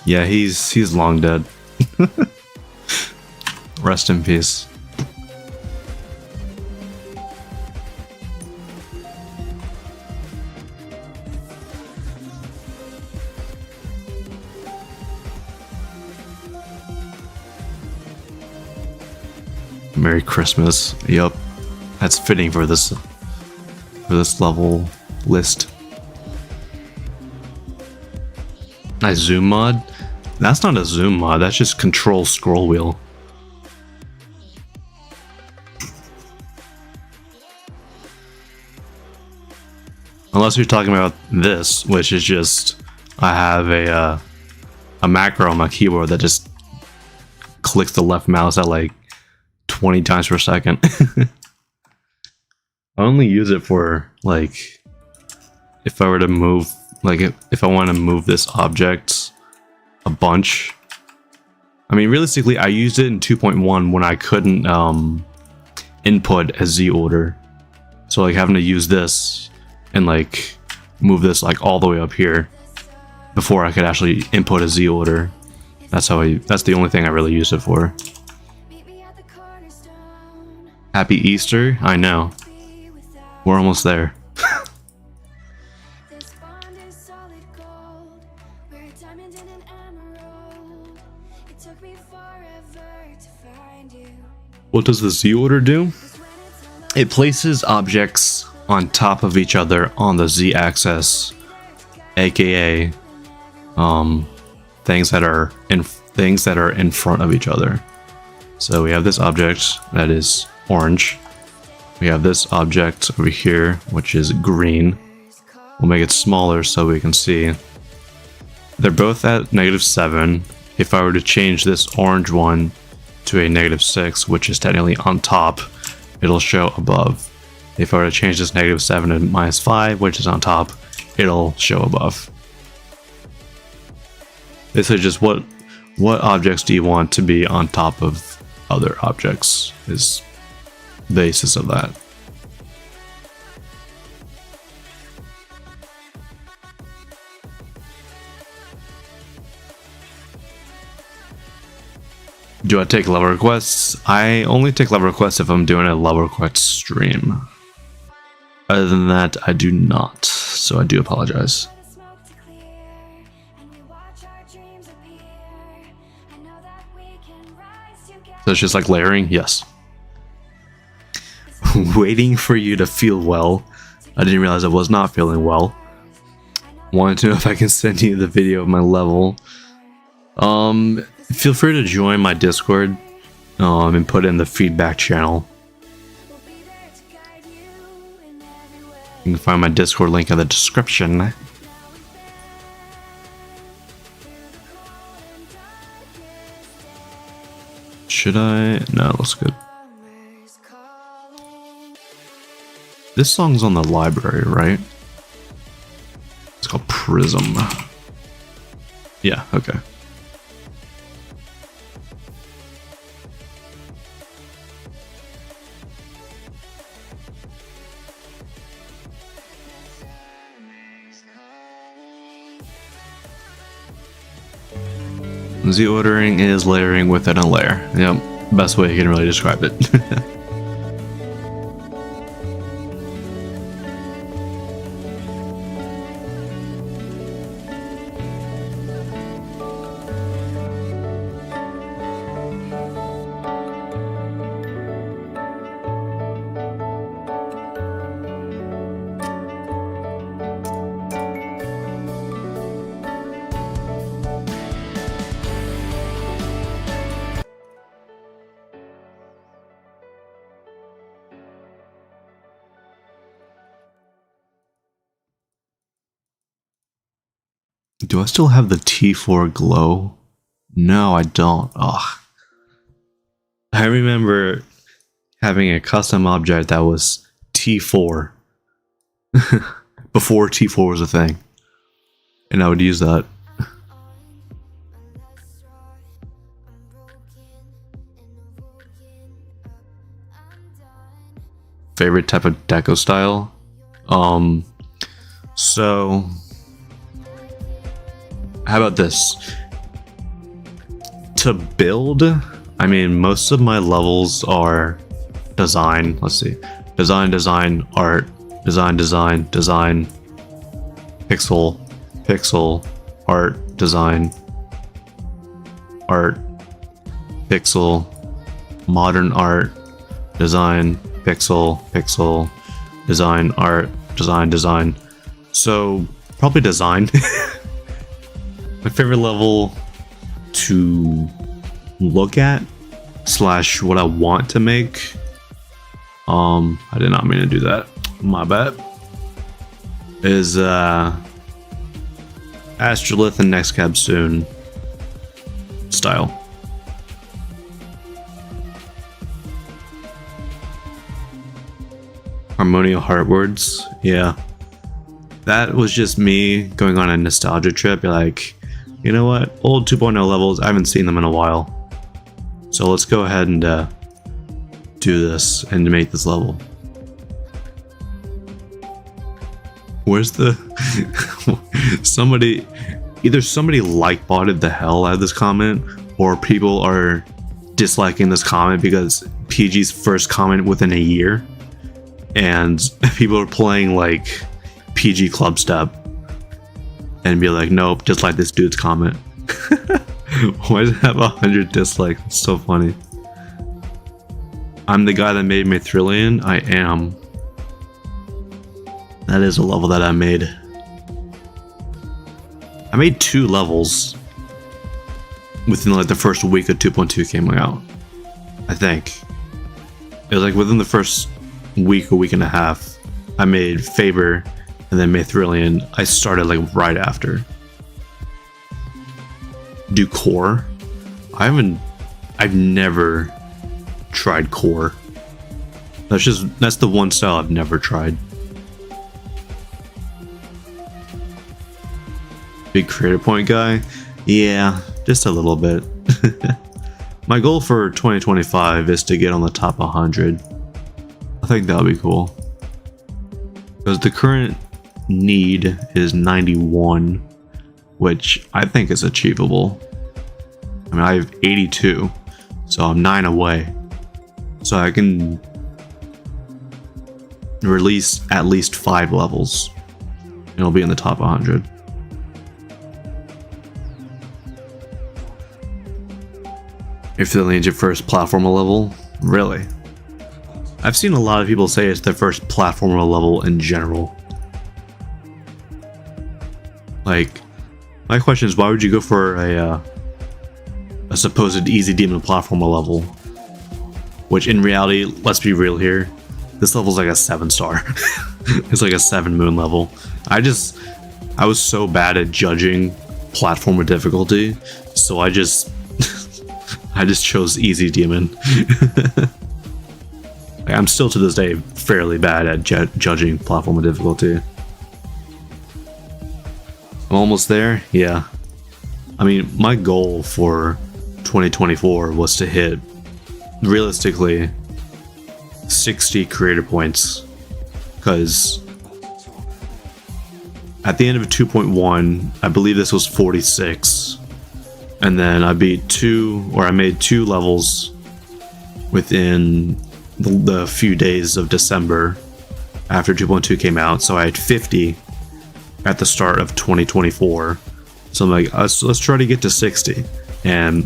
Yeah, he's long dead. Rest in peace. Merry Christmas. Yup. That's fitting for this level list. Nice zoom mod? That's not a zoom mod, that's just control scroll wheel. Unless you're talking about this, which is just I have a macro on my keyboard that just clicks the left mouse at like 20 times per second. I only use it for like if I were to move, like if I want to move this object a bunch. I mean, realistically, I used it in 2.1 when I couldn't input a Z order. So like having to use this and like move this like all the way up here before I could actually input a Z order. That's the only thing I really used it for. Happy Easter. I know. We're almost there. What does the Z order do? It places objects on top of each other on the Z axis, aka things that are in front of each other. So we have this object that is orange. We have this object over here, which is green. We'll make it smaller so we can see. They're both at -7. If I were to change this orange one to a -6, which is technically on top, it'll show above. If I were to change this -7 to -5, which is on top, it'll show above. This is just what objects do you want to be on top of other objects is the basis of that. Do I take level requests? I only take level requests if I'm doing a level request stream. Other than that, I do not. So I do apologize. So it's just like layering? Yes. Waiting for you to feel well. I didn't realize I was not feeling well. Wanted to know if I can send you the video of my level. Feel free to join my Discord and put in the feedback channel. You can find my Discord link in the description. Should I? No, it looks good. This song's on the library, right? It's called Prism. Yeah, okay. Z ordering is layering within a layer. Yep, best way you can really describe it. Do I still have the T4 glow? No, I don't. Ugh. I remember having a custom object that was T4 before T4 was a thing, and I would use that. Favorite type of deco style? So how about this? To build, I mean, most of my levels are design. Let's see. Design, art, design, pixel, art, design, pixel, modern art, design, pixel, design, art, design. So probably design. My favorite level to look at / what I want to make. I did not mean to do that. My bad. Is Astrolith and Next Cab Soon style. Harmonia Heartwards, yeah. That was just me going on a nostalgia trip. You're like, you know what? Old 2.0 levels, I haven't seen them in a while. So let's go ahead and do this and make this level. Where's the somebody like-botted the hell out of this comment, or people are disliking this comment because PG's first comment within a year, and people are playing like PG Club Step and be like, nope, just like this dude's comment. Why does it have 100 dislikes? It's so funny. I'm the guy that made Mithrilian. I am. That is a level that I made. I made 2 levels within like the first week of 2.2 came out. I think. It was like within the first week and a half. I made Faber and then Mithrilian. I started like right after. Do core? I've never tried core. That's the one style I've never tried. Big creator point guy? Yeah, just a little bit. My goal for 2025 is to get on the top 100. I think that would be cool. Because the current need is 91, which I think is achievable. I mean, I have 82, so I'm 9 away. So I can release at least 5 levels, and it'll be in the top 100. If the your first platformer level, really? I've seen a lot of people say it's their first platformer level in general. Like, my question is, why would you go for a supposed easy demon platformer level? Which in reality, let's be real here, this level's like a 7-star. It's like a 7 moon level. I was so bad at judging platformer difficulty, so I just chose easy demon. Like, I'm still to this day fairly bad at judging platformer difficulty. I'm almost there, yeah. I mean, my goal for 2024 was to hit, realistically, 60 creator points. Because at the end of 2.1, I believe this was 46. And then I made 2 levels within the few days of December after 2.2 came out. So I had 50 at the start of 2024. So I'm like, let's try to get to 60. And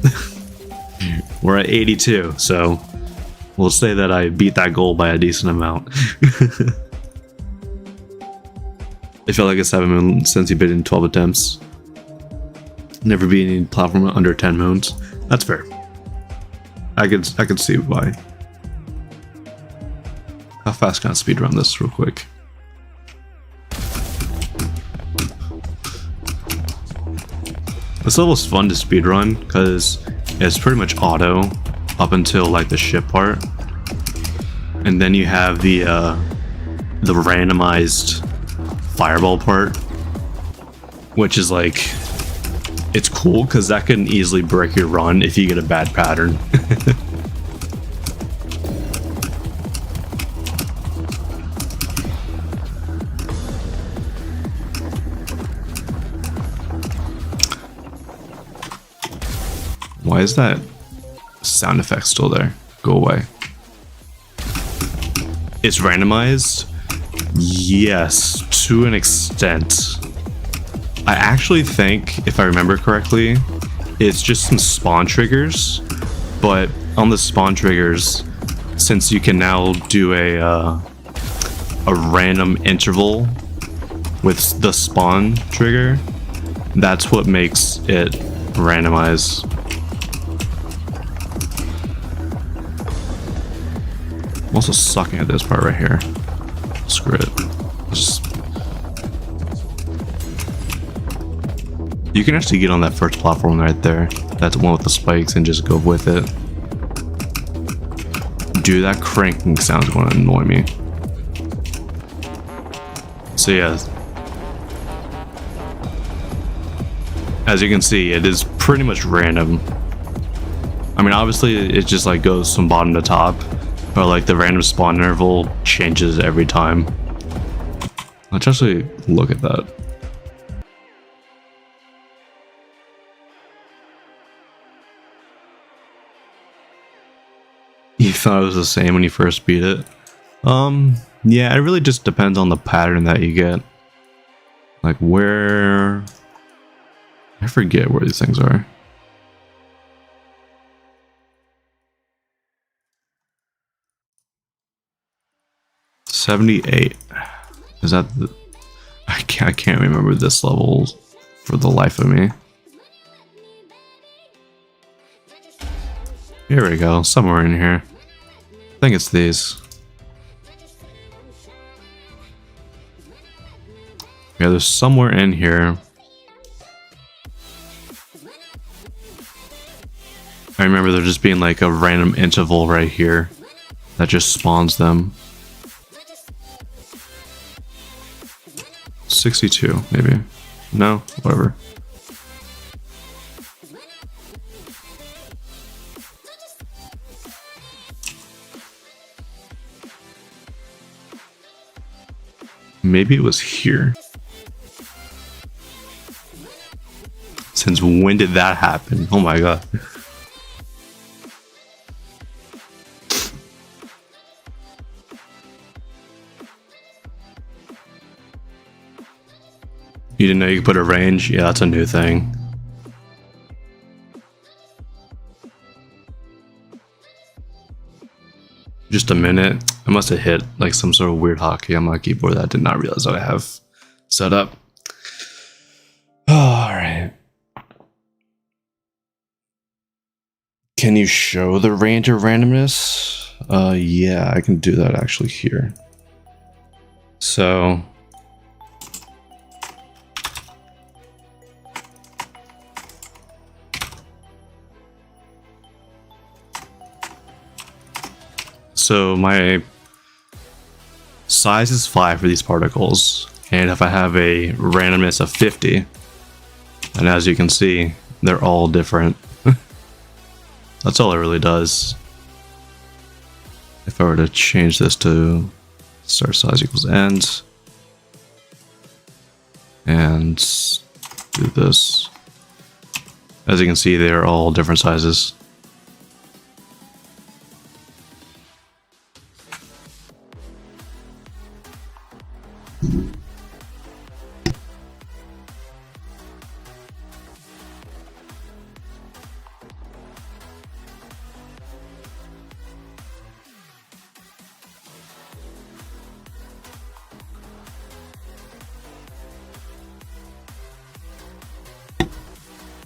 we're at 82. So we'll say that I beat that goal by a decent amount. It felt like a 7 moon since you bid in 12 attempts. Never beat any platform under 10 moons. That's fair. I could see why. How fast can I speedrun this real quick? This level's fun to speedrun because it's pretty much auto. up until like the ship part, and then you have the randomized fireball part, which is like, it's cool because that can easily break your run if you get a bad pattern. Why is that sound effect still there? Go away. It's randomized? Yes, to an extent. I actually think, if I remember correctly, it's just some spawn triggers, but on the spawn triggers, since you can now do a random interval with the spawn trigger, that's what makes it randomized. I'm also sucking at this part right here. Screw it. You can actually get on that first platform right there. That's the one with the spikes, and just go with it. Dude, that cranking sound's going to annoy me. So yeah. As you can see, it is pretty much random. I mean, obviously, it just like goes from bottom to top. But like the random spawn interval changes every time. Let's actually look at that. You thought it was the same when you first beat it? Yeah, it really just depends on the pattern that you get. Like where... I forget where these things are. $78. Is that the... I can't remember this level for the life of me. Here we go, somewhere in here. I think it's these. Yeah, there's somewhere in here. I remember there just being like a random interval right here that just spawns them. 62, maybe. No, whatever. Maybe it was here. Since when did that happen? Oh my god. You didn't know you could put a range? Yeah, that's a new thing. Just a minute. I must have hit like some sort of weird hotkey on my keyboard that I did not realize that I have set up. Alright. Can you show the range of randomness? Yeah, I can do that actually here. So... So my size is 5 for these particles, and if I have a randomness of 50, and as you can see, they're all different. That's all it really does. If I were to change this to start size equals end, and do this, as you can see, they're all different sizes.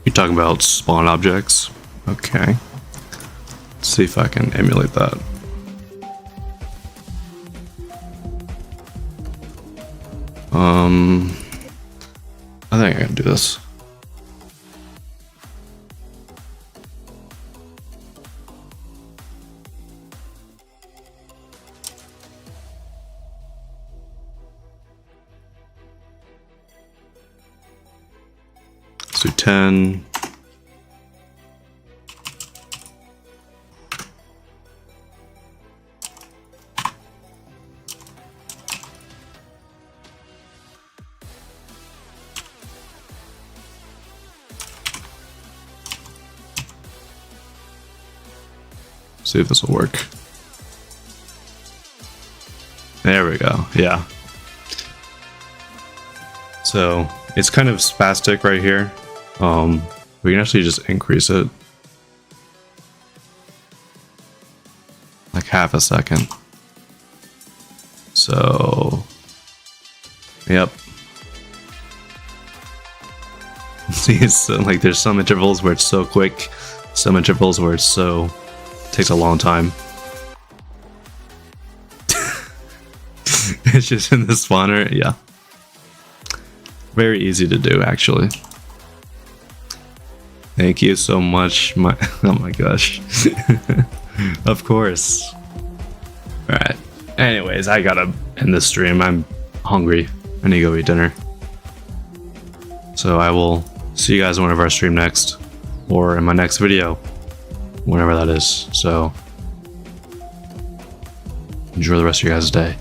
You're talking about spawn objects? Okay. Let's see if I can emulate that. I think I can do this. Let's do 10. See if this will work. There we go. Yeah. So it's kind of spastic right here. We can actually just increase it like half a second. So, yep. See, it's like there's some intervals where it's so quick, some intervals where it's takes a long time. It's just in the spawner, yeah. Very easy to do, actually. Thank you so much, oh my gosh. Of course. Alright. Anyways, I gotta end this stream. I'm hungry. I need to go eat dinner. So I will see you guys whenever I stream next. Or in my next video. Whenever that is. So enjoy the rest of your guys' day.